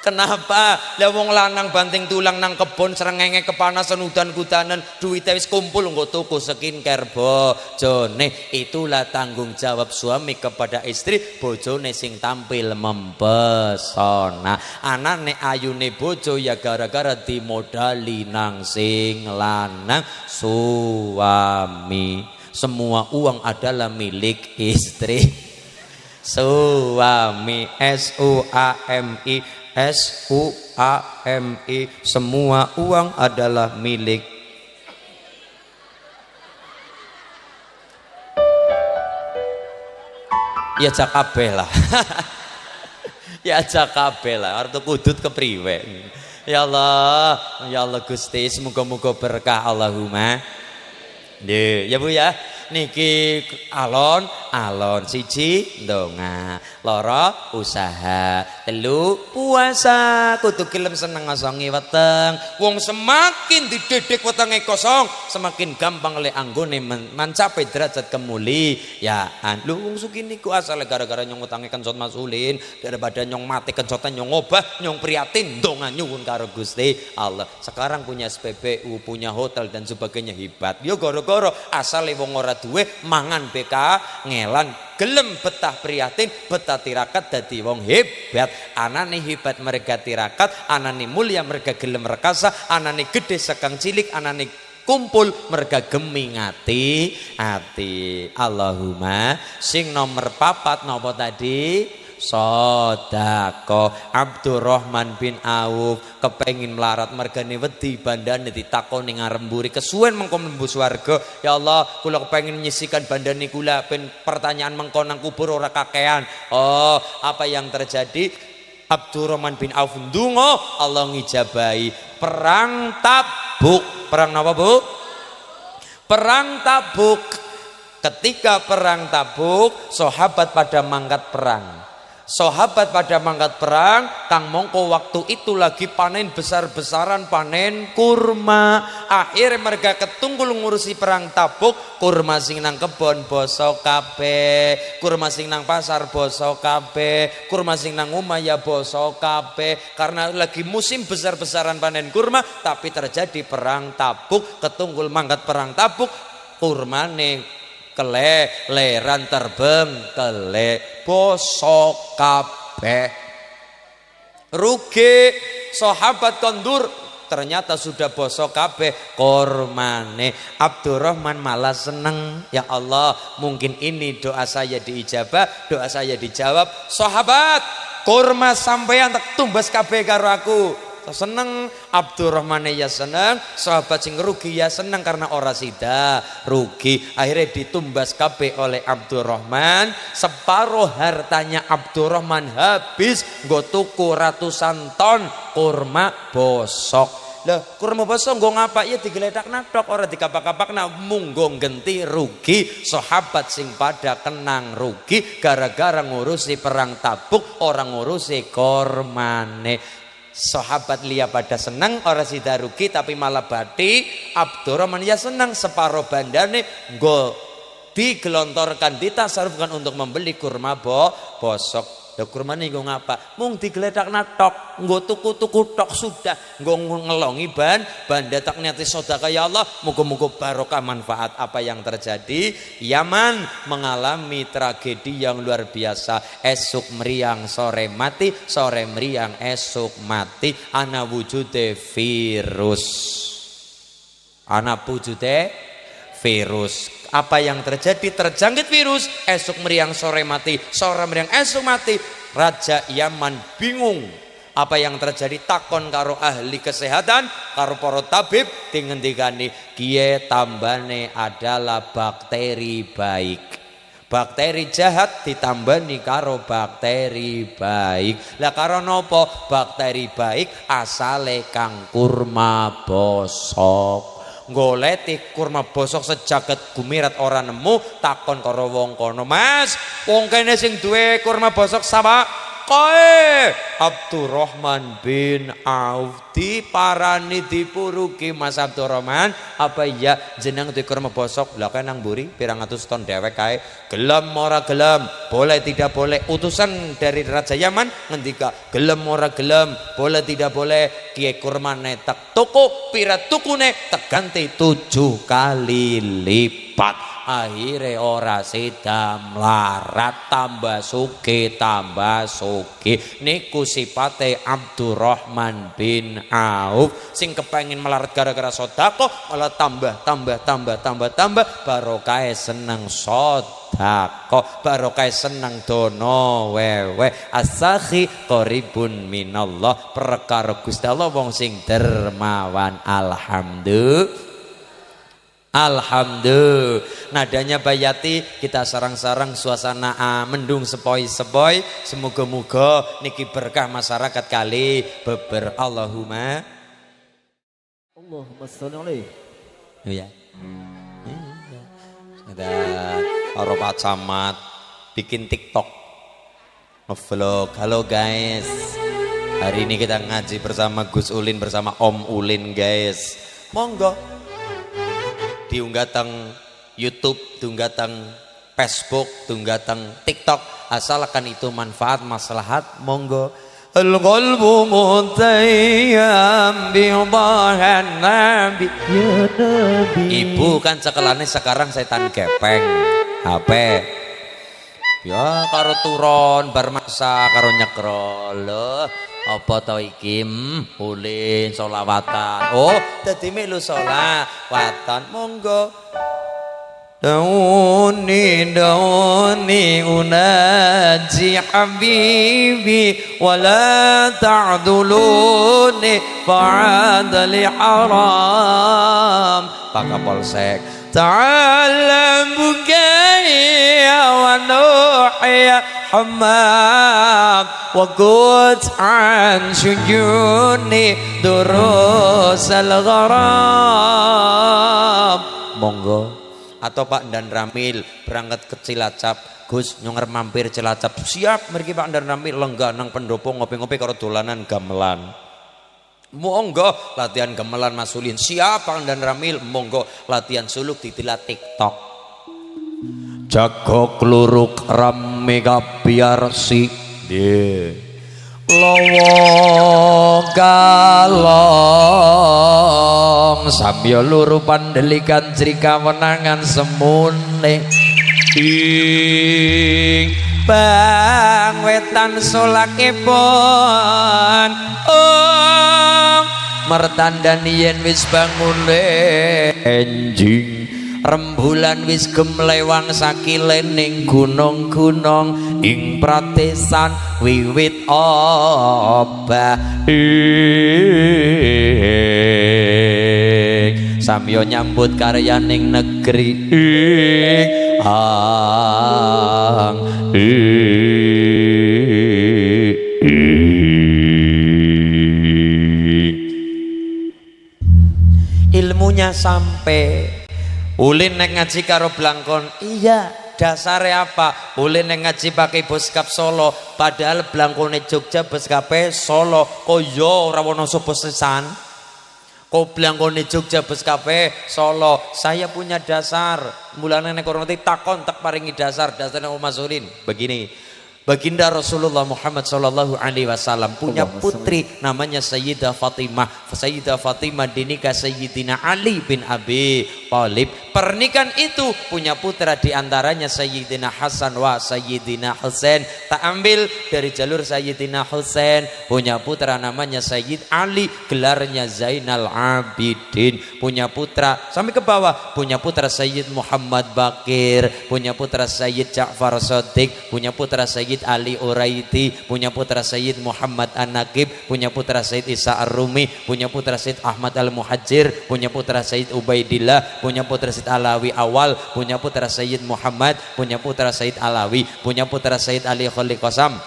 Kenapa? Lah wong lanang banting tulang nang kebon srengenge kepanasan udan-udanan duwite wis kumpul nggo tuku skincare bojone. Itulah tanggung jawab suami kepada istri, bojone sing tampil mempesona. Anane ayune bojo ya gara-gara dimodali nang sing lanang suami. Semua uang adalah milik istri. Suami, SUAMI, SUAMI, semua uang adalah milik. Ya cakabeh lah. Ya cakabeh lah, arep kudut kepriwe. Ya Allah Gusti, semoga-moga berkah Allahumma. Nggih, ya Bu ya. Niki alon siji ndonga, loro usaha, telu puasa. Kudu gelem seneng ngosongi weteng. Wong semakin dididik wetenge kosong, semakin gampang le anggone mencapai derajat kemuliaan. Lho wong sugih niku asale gara-gara nyong wetange kencot masulin, daripada nyong mati kencotan nyong obah, nyong prihatin ndonga nyuwun karo Gusti Allah. Sekarang punya SPBU, punya hotel dan sebagainya, hebat. Yo gara-gara asale wong ora duwe mangan BK ngelan gelem betah prihatin betah tirakat dadi wong hebat. Anane hebat mereka tirakat, anane mulia mereka gelem rekasa, anane gede sekang cilik, anane kumpul mereka gemi ngati ati. Allahumma. Sing nomor 4 napa tadi? Sodako. Abdurrahman bin Auf kepengin melarat mergane wedi bandane ditakoni ngaremburi kesuwen mengko mlebu swarga. Ya Allah, kula kepengin nyisikan bandane kula ben pertanyaan mengko nang kubur ora kakean. Oh, apa yang terjadi? Abdurrahman bin Auf ndonga, Allah ngijabahi. Perang Tabuk. Perang apa, Bu? Perang Tabuk. Ketika perang Tabuk, sahabat pada mangkat perang. Sahabat pada mangkat perang, kang mongko waktu itu lagi panen besar-besaran, panen kurma. Akhirnya mereka ketunggul ngurusi perang Tabuk. Kurma sing nang kebon bosok kabeh, kurma sing nang pasar bosok kabeh, kurma sing nang omah ya bosok kabeh. Karena lagi musim besar-besaran panen kurma, tapi terjadi perang Tabuk. Ketunggul mangkat perang Tabuk, kurmane keleleran terbengkelek bosok kabeh. Rugi sahabat kondur, ternyata sudah bosok kabeh kormane. Abdurrahman malah seneng. Ya Allah, mungkin ini doa saya diijabah, doa saya dijawab. Sahabat, kurma sampeyan tak tumbas kabeh karo aku. Seneng. Abdurrahman ya seneng, sahabat sing rugi ya seneng karena ora sida rugi. Akhirnya ditumbas kabeh oleh Abdurrahman. Separuh hartanya Abdurrahman habis nggo tuku ratusan ton kurma bosok. Lah kurma bosok nggo ngapa? Ya digeledak natok, ora dikapak-kapakna, munggo genti rugi. Sahabat sing pada kenang rugi gara-gara ngurusi perang Tabuk, orang ngurusi kormane. Sahabat liya pada senang, orang sida rugi tapi malah bati. Abdurrahman ya senang, separuh bandane nggo digelontorkan, ditasarufkan untuk membeli kurma bosok. Lah kurmane nggo ngapa? Mung digeledak natok, nggo tuku-tuku tok sudah, nggo ngelongi banda tak niati sedekah. Ya Allah, muga-muga barokah manfaat. Apa yang terjadi? Yaman mengalami tragedi yang luar biasa. Esuk meriang sore mati, sore meriang esuk mati. Ana wujude virus. Ana wujude virus. Apa yang terjadi? Terjangkit virus, esok meriang sore mati, sore meriang esok mati. Raja Yaman bingung apa yang terjadi, takon karo ahli kesehatan, karo para tabib, dingendikani kiye tambane adalah bakteri baik. Bakteri jahat ditambani karo bakteri baik. Lah karo nopo? Bakteri baik asale kang kurma bosok. Goleti kurma bosok sejagat gumirat ora nemu, takon karo wong kono, Mas, wong kene sing duwe kurma bosok sapa? Takoe Abdurrahman bin Auf diparani dipuruki Mas Abdurrahman, apa iya jeneng dikurma bosok lha nang mburi pirang atus ton dewek kae, gelem ora gelem, boleh tidak boleh. Utusan dari Raja Yaman ngendika gelem ora gelem, boleh tidak boleh. Kiai kurma netek tuku pira tukune teganti 7 kali lipat. Akhirnya ora sida melarat, tambah sugih niku sipate Abdurrahman bin Auf sing kepengin melarat gara-gara sedekah malah tambah barokah seneng sedekah, barokah seneng dono wewe. Asakhi qaribun minallah, perkara Gusti Allah wong sing dermawan. Alhamdulillah. Nadanya Bayati, kita sarang-sarang suasana mendung sepoi-sepoi. Semoga-moga niki berkah masyarakat kali beber. Allahumma
sholli alaihi.
Ya. Ada Eropa Camat bikin TikTok ngevlog. Halo guys, hari ini kita ngaji bersama Gus Ulin bersama Om Ulin guys. Monggo diunggah teng YouTube, diunggah teng Facebook, diunggah teng TikTok, asalkan itu manfaat maslahat. Monggo. Al-qalbu mutayyam bi nabi.
Ya Nabi.
Ibu kan cekelane sekarang setan gepeng HP. Ya karo turon bar masa karo nyekrol. Apa to iki? Ulin sholawatan. Oh, dadi melu sholawatan. Monggo. Dauni unaji habibi wala ta'duluni fa'adali haram. Pak Kapolsek ta'ala bukaya wa nuhya hamam wa qut an syujuni durus al-gharam. Monggo. Atau Pak Dan Ramil berangkat ke Cilacap, Gus nyonger mampir Cilacap, siap mriki Pak Dan Ramil lenggah nang pendopo ngopi-ngopi karo dolanan gamelan. Monggo latihan gamelan Mas Ulin, siap Pak Dan Ramil. Monggo latihan suluk ditilah TikTok. Jago kluruk rame kapiarsi lowo galong samya luru pandelikan jrika wenangan semune ing bang wetan solakipun mertandan yen wis bangun enjing rembulan wis gemlewang sakilen ning gunung-gunung ing pratesan wiwit obah samya nyambut karyaning negeri ilmunya sampai. Ulin nek ngaji karo Blangkon, iya dasare apa? Ulin nek ngaji pakai Boskap Solo, padahal Blangkone Jogja Boskape Solo. Kok yo ora ono soposesan? Kok Blangkone Jogja Boskape Solo? Saya punya dasar. Mulane nek ora ngerti takon tak paringi dasar. Dasarnya Mas Ulin begini. Baginda Rasulullah Muhammad sallallahu alaihi wasallam punya putri namanya Sayyidah Fatimah. Sayyidah Fatimah dinikah Sayyidina Ali bin Abi Thalib. Pernikahan itu punya putra diantaranya Sayyidina Hasan wa Sayyidina Husain. Tak ambil dari jalur Sayyidina Husain, punya putra namanya Sayyid Ali, gelarnya Zainal Abidin. Punya putra sampai ke bawah, punya putra Sayyid Muhammad Bakir, punya putra Sayyid Ja'far Shadiq, punya putra Sayyid Ali Uraiti, punya putra Sayyid Muhammad An-Naqib, punya putra Sayyid Isa Ar-Rumi, punya putra Sayyid Ahmad Al-Muhajir, punya putra Sayyid Ubaidillah, punya putra Sayyid Alawi Awal, punya putra Sayyid Muhammad, punya putra Sayyid Alawi, punya putra Sayyid Ali Khalil Qasam,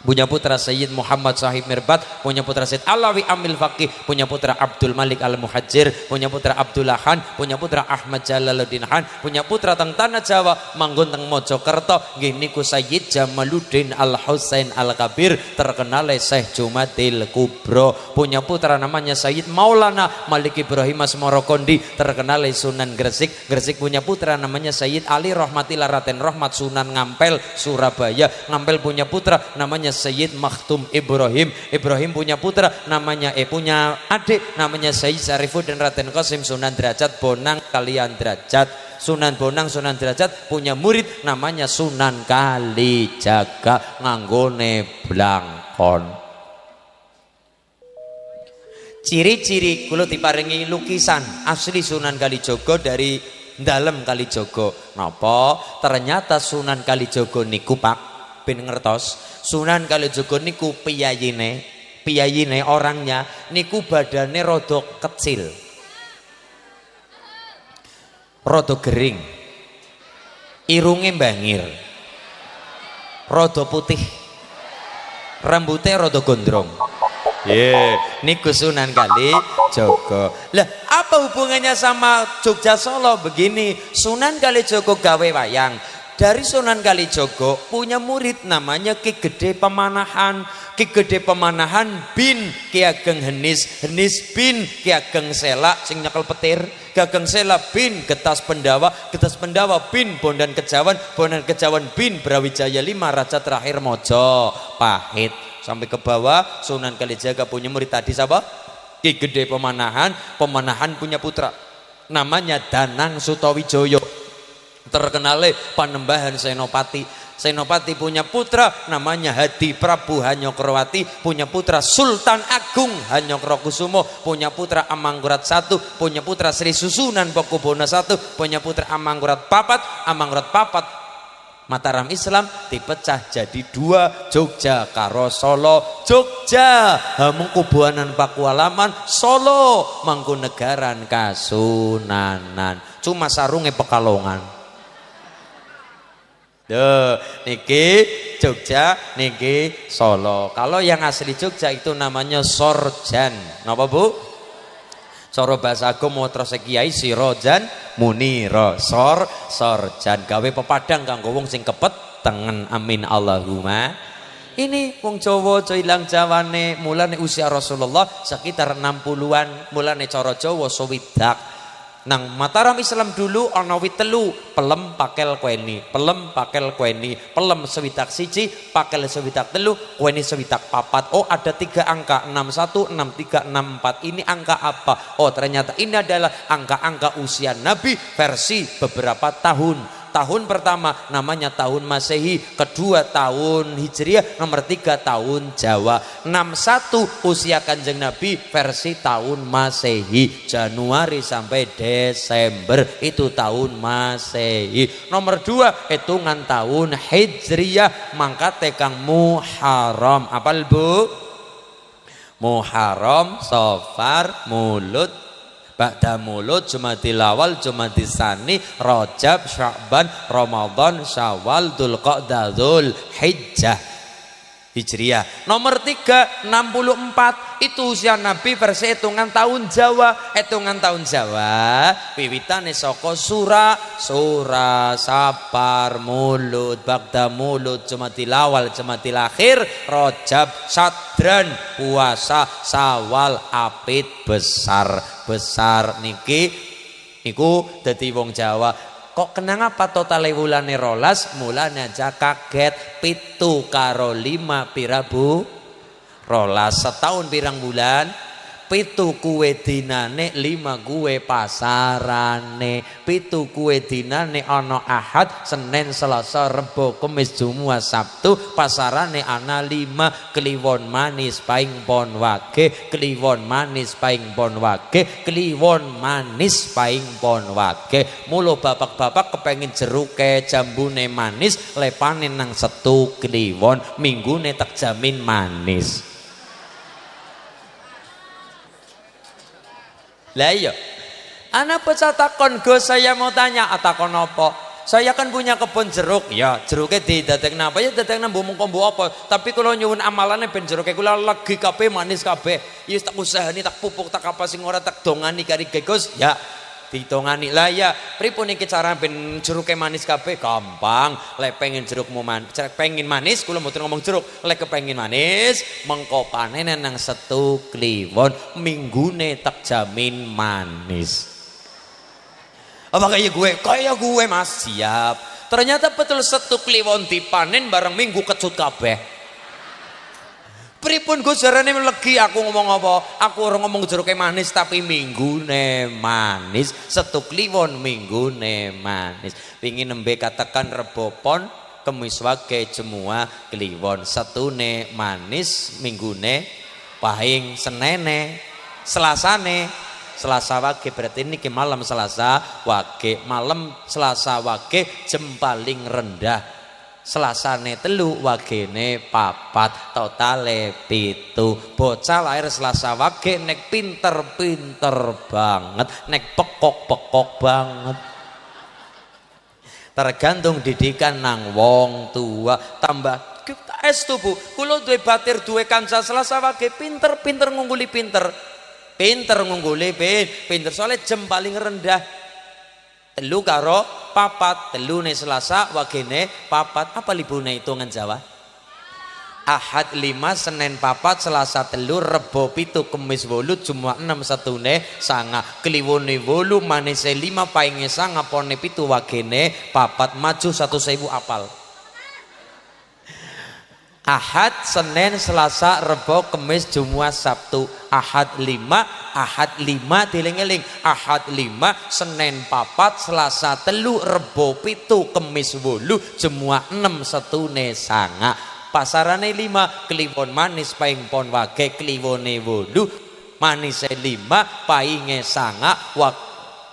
punya putra Sayyid Muhammad Sahib Mirbat, punya putra Sayyid Alawi Amil Faqih, punya putra Abdul Malik Al-Muhajir, punya putra Abdullah Han, punya putra Ahmad Jalaluddin Han, punya putra teng tanah Jawa manggon teng Mojokerto nggih niku Sayyid Jamaluddin Al-Husain Al-Kabir, terkenal Syekh Jumadil Kubro, punya putra namanya Sayyid Maulana Malik Ibrahim Asmorokondi, terkenal Sunan Gresik. Gresik punya putra namanya Sayyid Ali Rahmatillah Raden Rahmat Sunan Ngampel Surabaya. Ngampel punya putra namanya Sayyid Makhtum Ibrahim. Ibrahim punya putra namanya punya adik namanya Sayyid Syarifuddin Raden Qasim Sunan Derajat Bonang kalian Derajat. Sunan Bonang Sunan Derajat punya murid namanya Sunan Kalijaga nganggone blangkon. Ciri-ciri kula diparingi lukisan asli Sunan Kalijaga dari dalem Kalijaga. Napa? Ternyata Sunan Kalijaga niku Pak ben ngertos, Sunan Kalijaga niku piyayine orangnya niku badane rada kecil, rada gering, irunge bangir, rada putih, rambutnya rada gondrong. Niku Sunan Kalijaga. Lah apa hubungannya sama Jogja Solo? Begini, Sunan Kalijaga gawe wayang. Dari Sunan Kalijaga punya murid namanya Ki Gede Pemanahan. Ki Gede Pemanahan bin Ki Ageng Henis, Henis bin Ki Ageng Selak sing nyekel petir, Ki Ageng Selak bin Getas Pendawa, Getas Pendawa bin Bondan Kejawan, Bondan Kejawan bin Brawijaya 5 Raja terakhir Mojopahit. Sampai ke bawah Sunan Kalijaga punya murid tadi siapa? Ki Gede Pemanahan. Pemanahan punya putra namanya Danang Sutawijoyo, terkenal Panembahan Senopati. Senopati punya putra namanya Hadi Prabu Hanyokroati, punya putra Sultan Agung Hanyokrokusumo, punya putra Amangkurat I, punya putra Sri Susunan Pakubono I, punya putra Amangkurat Papat. Amangkurat Papat Mataram Islam dipecah jadi 2, Jogja karo Solo. Jogja Hamengkubuanan Pakualaman, Solo Mangkunegaran Kasunanan, cuma sarunge Pekalongan. Niki Jogja, niki Solo. Kalau yang asli Jogja itu namanya Sorjan. Napa Bu? Soro basa agama terus kiai Sirojan Muniro Sorjan gawe pepadang kanggo wong sing kepeteng. Amin Allahumma. Ini wong Jawa aja ilang jawane, mulane usia Rasulullah sekitar 60-an, mulane cara Jawa swidak. Nang Mataram Islam dulu ana wit telu, pelem pakel kueni, pelem pakel kueni, pelem sewidak siji, pakel sewidak telu, kueni sewidak papat. Oh ada 3 angka, 61, 63, 64. Ini angka apa? Oh ternyata ini adalah angka-angka usia Nabi versi beberapa tahun. Tahun pertama namanya tahun Masehi, kedua tahun Hijriah, nomor 3 tahun Jawa. 61 usia Kanjeng Nabi versi tahun Masehi, Januari sampai Desember itu tahun Masehi. Nomor 2 hitungan tahun Hijriah, mangkate kang Muharram. Apal Bu? Muharram, Safar, Mulud, Ba'da Mulud, Jumadil Awal, Jumadil Tsani, Rajab, Sya'ban, Ramadan, Syawal, Dzulqa'dah, Dzulhijjah. Hijriah. Nomor 3 64 itu usia Nabi versi hitungan tahun Jawa. Hitungan tahun Jawa wiwitane saka Sura, Safar, Mulud, Ba'da Mulud, Jumadil Awal, Jumadil Akhir, Rajab, Sadran, puasa, Syawal, Apit, besar niki niku dadi wong Jawa. Kok kenang apa totale wulane rolas, mulane aja kaget 7 karo 5 pira Bu? Rolas. Setahun pirang bulan? 7 kuwe dinane, 5 kuwe pasarane. 7 kuwe dinane ana Ahad, Senin, Selasa, Rebo, Kamis, Jumat, Sabtu, pasarane ana 5. Kliwon manis paing pon wage, kliwon manis paing pon wage, kliwon manis paing pon wage. Mula bapak-bapak kepengin jeruke jambune manis, lepane nang setu kliwon, minggune tak jamin manis. Lah iya, anak pecah takon, Gus saya mau tanya, takon apa? Saya kan punya kebun jeruk, ya jeruknya didadekna apa ya dadekna mbok kombo apa. Tapi kalau nyuwun amalane ben jeruknya kula legi kabeh manis kabeh. Ya tak usahani tak pupuk tak apa sing ora tak dongani kari Gus. Ya ditongani lah ya. Pripun iki cara ben jeruknya manis kabeh? Gampang. Lek pengen jerukmu pengen manis kula mboten ngomong jeruk. Lek kepengin manis mengko panen nang Setu Kliwon minggune tak jamin manis. Apa kayak gue mas siap. Ternyata betul Setu Kliwon dipanen bareng minggu kecut kabeh. Pripun Gus jarane legi aku ngomong apa? Aku orang ngomong jeruknya manis tapi minggune manis. Setu Kliwon minggune manis. Pingin nembe katakan Rebo Pon Kemis Wage Jemua Kliwon. Setune manis minggune pahing senene selasane. Selasa Wage berarti ini malam Selasa Wage, malam Selasa Wage jam paling rendah. Selasane telu wagene papat, totale 7. Bocah lahir Selasa Wage nek pinter banget, nek pekok banget. Tergantung didikan nang wong tua. Tambah estu Bu, kula duwe batir duwe kanca Selasa Wage pinter ngungguli pinter ngungguli pinter soalnya jam paling rendah telu karo papat, telu nih Selasa wagene papat. Apa libune hitungan Jawa? Ahad 5, Senin papat, Selasa telu, Rebo 7, Kemis 8, Jumat 6, Setune sanga, Kliwone 8, manise 5, painge sanga, pone 7, wagene papat. Maju 1.000 apal. Ahad, Senin, Selasa, Rebo, Kemis, Jumat, Sabtu. Ahad 5 dieling-eling. Ahad 5, Senin papat, Selasa telu, Rebo 7, Kemis 8, Jumat 6, Setune sanga. Pasarane 5, Kliwon manis paing pon wage, Kliwone 8, manise 5, painge sanga,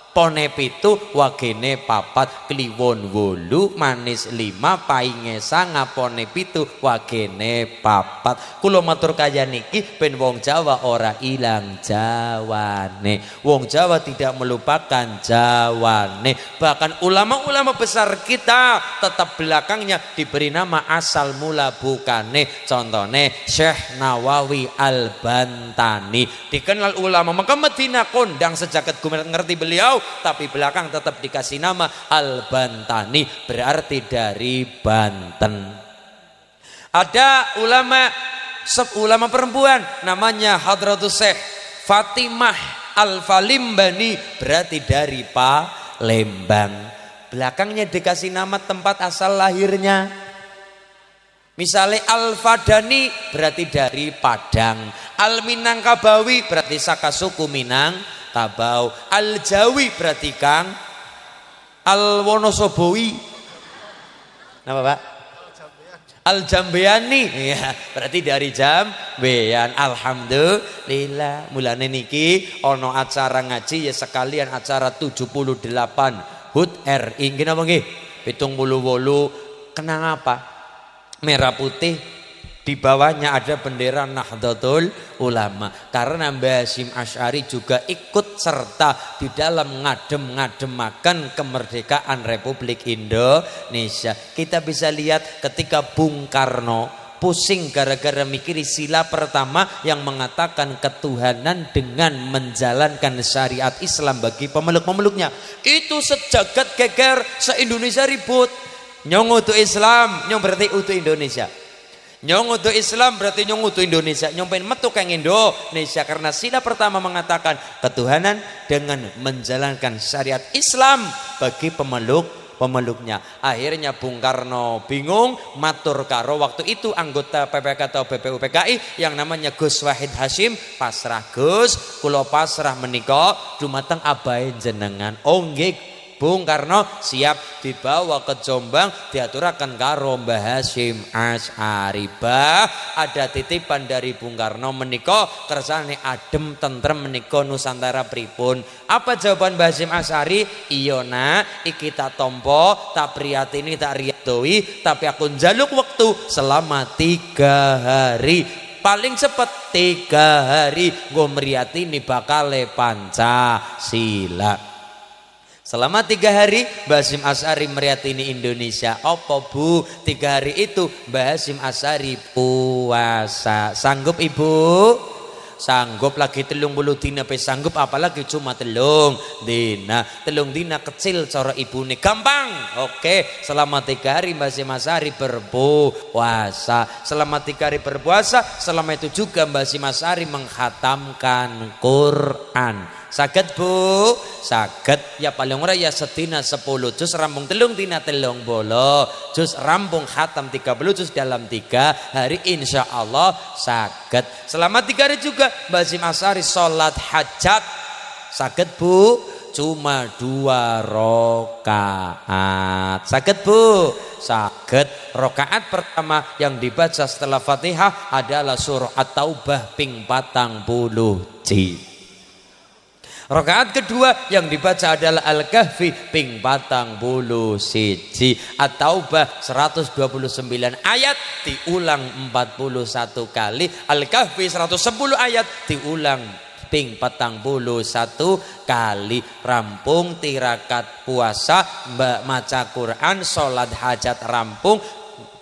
pone 7, wagene papat. Kliwon 8, manis 5, painge sanga, pone 7, wagene papat. Kula matur kaya niki ben wong Jawa ora ilang Jawane. Wong Jawa tidak melupakan Jawane. Bahkan ulama-ulama besar kita tetap belakangnya diberi nama asal mula bukane. Contone Syekh Nawawi Al-Bantani, dikenal ulama Mekah Madinah kondang sejagat gumelar, ngerti beliau, tapi belakang tetap dikasih nama Al-Bantani, berarti dari Banten. Ada ulama perempuan namanya Hadratus Syekh Fatimah Al-Falimbani, berarti dari Palembang. Belakangnya dikasih nama tempat asal lahirnya. Misalnya Al-Fadani berarti dari Padang, Al-Minangkabawi berarti saka suku Minangkabau, Al-Jawi berarti Kang Al-Wonosobowi. Napa Pak? Al-Jambeani, ya, berarti dari Jambean. Alhamdulillah, mulane niki ono acara ngaji ya sekalian acara 78 HUT RI. Nggih napa nggih? 78. Kenang apa? Merah putih, di bawahnya ada bendera Nahdlatul Ulama, karena Mbah Hasyim Asy'ari juga ikut serta di dalam ngadem-ngademaken kemerdekaan Republik Indonesia. Kita bisa lihat ketika Bung Karno pusing gara-gara mikiri sila pertama yang mengatakan ketuhanan dengan menjalankan syariat Islam bagi pemeluk-pemeluknya. Itu sejagat geger, se-Indonesia ribut. Nyong utuh Islam, nyong berarti utuh Indonesia. Nyong utuh Islam berarti nyong utuh Indonesia. Nyong pengen metu kang Indonesia karena sila pertama mengatakan ketuhanan dengan menjalankan syariat Islam bagi pemeluknya. Akhirnya Bung Karno bingung, matur karo waktu itu anggota PPK atau BPUPKI yang namanya Gus Wahid Hasyim, pasrah Gus, kula pasrah menika dumateng abahe jenengan. Oh nggih Bung Karno, siap, dibawa ke Jombang, diaturakan karo Mbah Hasyim Asy'ari. Ada titipan dari Bung Karno menika kersane adem tentrem menika Nusantara pripun. Apa jawaban Mbah Hasyim Asy'ari? Iya nak, iki tak tompo, tak priyatini, tak riyadoi, tapi aku njaluk waktu selama 3 hari. Paling cepat 3 hari nggo mriyatini bakale Pancasila. Selama 3 hari Mbah Hasyim Asy'ari meriatini Indonesia. Apa Bu? 3 hari itu Mbah Hasyim Asy'ari puasa. Sanggup Ibu? Sanggup. Lagi 30 dina pe sanggup, apalagi cuma 3 dina. 3 dina kecil cara ibune gampang. Oke, selama 3 hari Mbah Hasyim Asy'ari berpuasa. Selama 3 hari berpuasa, selama itu juga Mbah Hasyim Asy'ari menghatamkan Quran. Saged Bu? Saged. Ya paling ora ya sedina 10 juz, rampung 3 dina 30 juz, rampung khatam 30 juz dalam 3 hari, insya Allah saged. Selama 3 hari juga Mbah Hasyim Asy'ari sholat hajat. Saged Bu? Cuma 2 rakaat. Saged Bu? Saged. Rakaat pertama yang dibaca setelah Fatihah adalah surah At-Taubah ping 40 juz. Rakaat kedua yang dibaca adalah Al-Kahfi ping 41, At-Taubah 129 ayat diulang 41 kali, Al-Kahfi 110 ayat diulang ping 41 kali. Rampung tirakat puasa, maca Quran, sholat hajat rampung.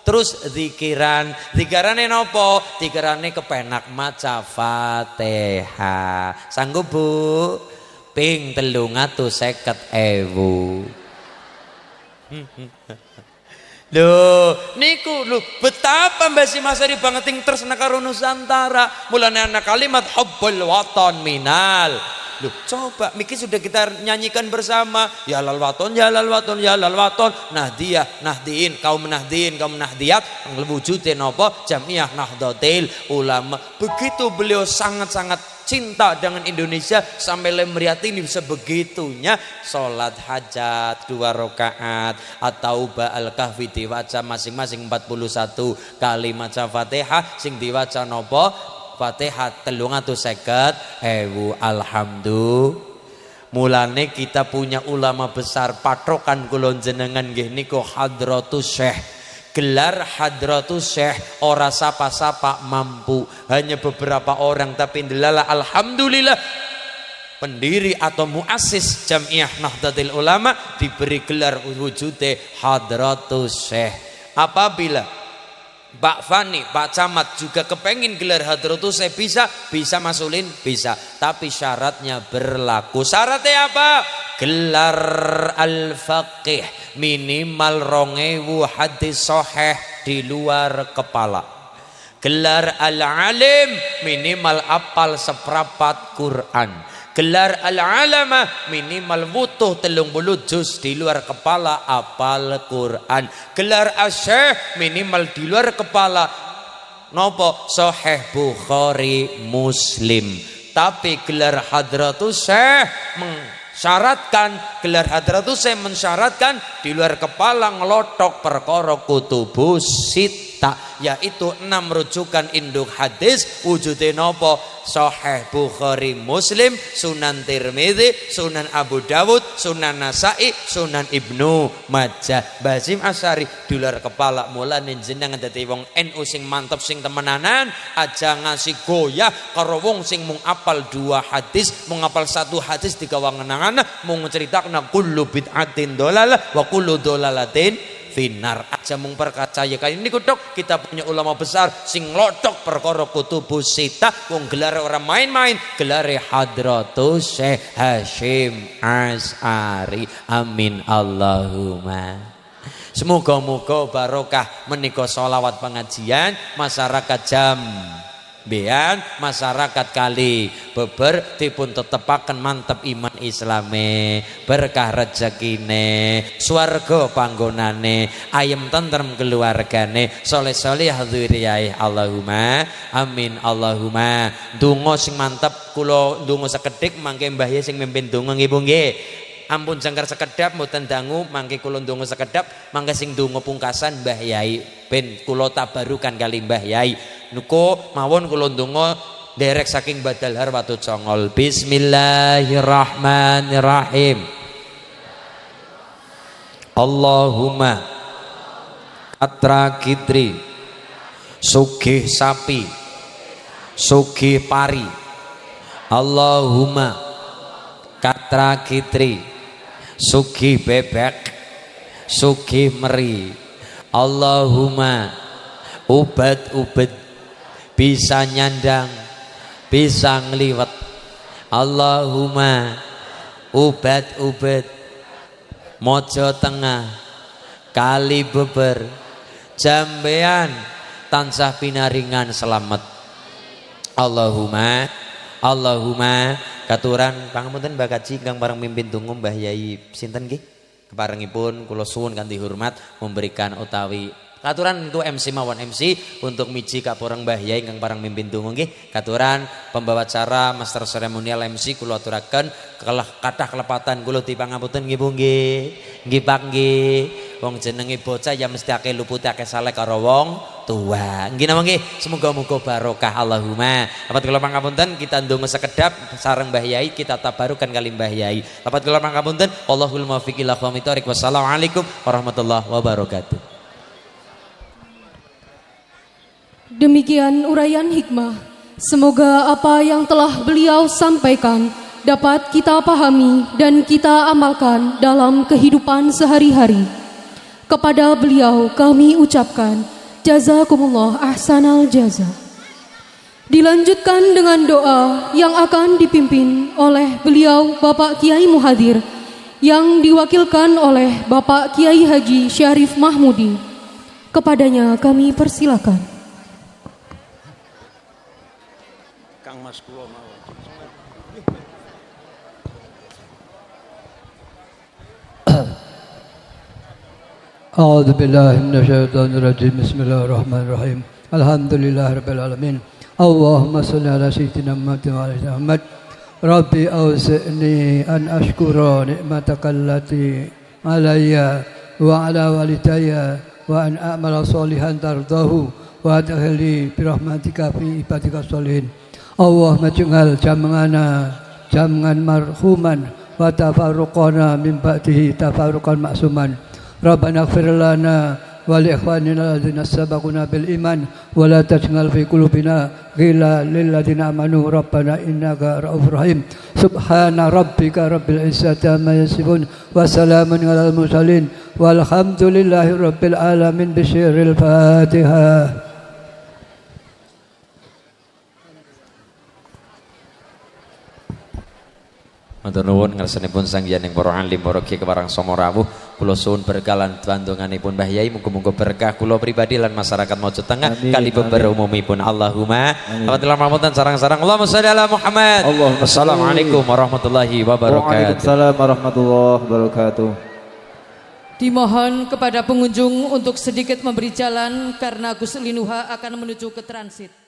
Terus zikirane nopo? Zikirane kepenak maca Fatihah. Sanggup Bu? Ping 300.000. Loh, niku lho betapa Mbah Hasyim Asy'ari banget ing tresna karo Nusantara. Mulane ana kalimat hubbul watan minal. Loh, coba miki sudah kita nyanyikan bersama, ya lal waton, ya lal waton, ya lal waton, nahdiyah, nahdiin, kaum nahdiin, kaum nahdiyat, wujudin apa? Jamiah Nahdlatul Ulama. Begitu beliau sangat-sangat cinta dengan Indonesia sampai meriatini sebegitunya. Sholat hajat 2 rakaat, At-Taubah, Al-Kahfi diwaca masing-masing 41 kali, maca Fatihah sing diwaca napa? Fatihah 350.000. Alhamdulillah. Mulane kita punya ulama besar, patrokan kula jenengan nggih niku Hadratus Syekh. Gelar Hadratus Syekh ora sapa-sapa mampu, hanya beberapa orang, tapi delala alhamdulillah pendiri atau muassis Jamiah Nahdlatul Ulama diberi gelar wujude Hadratus Syekh. Apabila Pak Fani, Pak Camat juga kepengin gelar Hadratus Syekh, bisa masulin, bisa, tapi syaratnya berlaku. Syaratnya apa? Gelar Al-Faqih minimal 2000 hadis sahih di luar kepala. Gelar Al-Alim minimal apal seprapat Quran. Gelar Al-Alamah minimal butuh 30 juz di luar kepala apal Quran. Gelar Asy-Syekh minimal di luar kepala nopo? Sahih Bukhari Muslim. Tapi gelar Hadratus Syekh mensyaratkan, gelar Hadratus Syekh mensyaratkan di luar kepala ngelotok perkara kutubus sittah, yaitu 6 rujukan induk hadis wujude nopo? Sahih Bukhari Muslim, Sunan Tirmidzi, Sunan Abu Dawud, Sunan Nasai, Sunan Ibnu Majah. Mbah Hasyim Asy'ari di luar kepala. Mulane jenengan dadi wong NU sing mantep, sing temenanan, aja ngasih goyah karo wong sing mung apal 2 hadis, mung apal 1 hadis digawa ngenangan, mung ceritakan kullu bid'atin dolalah wa kullu dolalatin finar. Aja mung percaya kali ini kutok, kita punya ulama besar sing lotok perkara kutubus sittah, wong gelar orang main-main, gelar Hadratus Syekh Hasyim Asy'ari. Amin Allahumma. Semoga-moga barokah menika sholawat pengajian masyarakat jam bean, masyarakat kali beber dipun tetepaken mantep iman Islame, berkah rezekine, swarga panggonane, ayem tentrem keluargane, soleh-soleh dzurriyyah. Allahumma amin Allahumma. Donga sing mantep kula ndonga sekedhik mangke Mbah Ye sing mimpin donga nggih Bu nggih. Ampun jangkar sekedap mboten dangu, mangke kula ndonga sekedap, mangke sing ndonga pungkasan Mbah Yai ben kula tabarukan kali Mbah Yai. Nuko mawon kula ndonga derek saking Badal Harwatu Congol. Bismillahirrahmanirrahim. Allahumma atra kitri sugih sapi sugih pari. Allahumma katra kitri sugih bebek, sugih meri. Allahumma ubat-ubet, bisa nyandang, bisa ngliwet. Allahumma ubat-ubet, mojo tengah, kali beber, jambean tansah pinaringan selamat. Allahumma katuran pangapunten Mbak Kaji ingkang bareng mimpin tunggu Mbah Yai sinten nggih keparengipun kula suwun kanthi hormat memberikan utawi katuran itu MC mawon MC untuk miji kaporeng Mbah Yai ingkang parang mimpin tunggu nggih katuran pembawa acara master seremonial MC kula aturaken kathah kelepatan kula dipangapunten nggih Bu nggih Pak nggih wong jenenge bocah ya mesti akeh luput akeh saleh karo wong tua nggih napa nggih semoga-moga barokah Allahumma. Lapat kula pangapunten kita ndonga sekedap sareng Mbah Yai kita tabarukan kali Mbah Yai. Lapat kula pangapunten wallahul muwaffiq ila aqwamit thoriq. Wassalamualaikum warahmatullahi wabarakatuh.
Demikian uraian hikmah. Semoga apa yang telah beliau sampaikan dapat kita pahami dan kita amalkan dalam kehidupan sehari-hari. Kepada beliau kami ucapkan jazakumullah ahsanal jaza. Dilanjutkan dengan doa yang akan dipimpin oleh beliau Bapak Kiai Muhadir yang diwakilkan oleh Bapak Kiai Haji Syarif Mahmudi. Kepadanya kami persilakan.
Kang Mas kula mawon.
أعوذ بالله من الشيطان الرجيم بسم الله الرحمن الرحيم الحمد لله رب العالمين اللهم صل على سيدنا محمد وعلى آل محمد ربي أوزعني أن أشكر نعمتك التي علي وعلى والدي وأن أعمل صالحا ترضاه وأدخلني برحمتك في عبادك الصالحين اللهم اجعل جمعنا جمعا مرحوما وتفرقنا من بعده تفرقا معصوما ربنا اغفر لنا ولإخواننا الذين سبقونا بالإيمان ولا تجعل في قلوبنا غلا للذين آمنوا ربنا إنك رؤوف رحيم سبحان ربك رب العزة عما يصفون وسلام على المرسلين والحمد لله رب العالمين بشر الفاتحة.
Matur nuwun ngersanipun sang yaning para alim para kiai keparang sama rawuh kula suwun berkah lan bandunganipun Mbah Yai muga-muga berkah kula pribadi lan masyarakat Mojo Tengah kali beber umumipun Allahumma. Alhamdulillah mahmudan sarang-sarang Allahumma sholli ala Muhammad. Assalamualaikum warahmatullahi wabarakatuh.
Waalaikumsalam warahmatullahi wabarakatuh.
Dimohon kepada pengunjung untuk sedikit memberi jalan karena Gus Linuha akan menuju ke transit.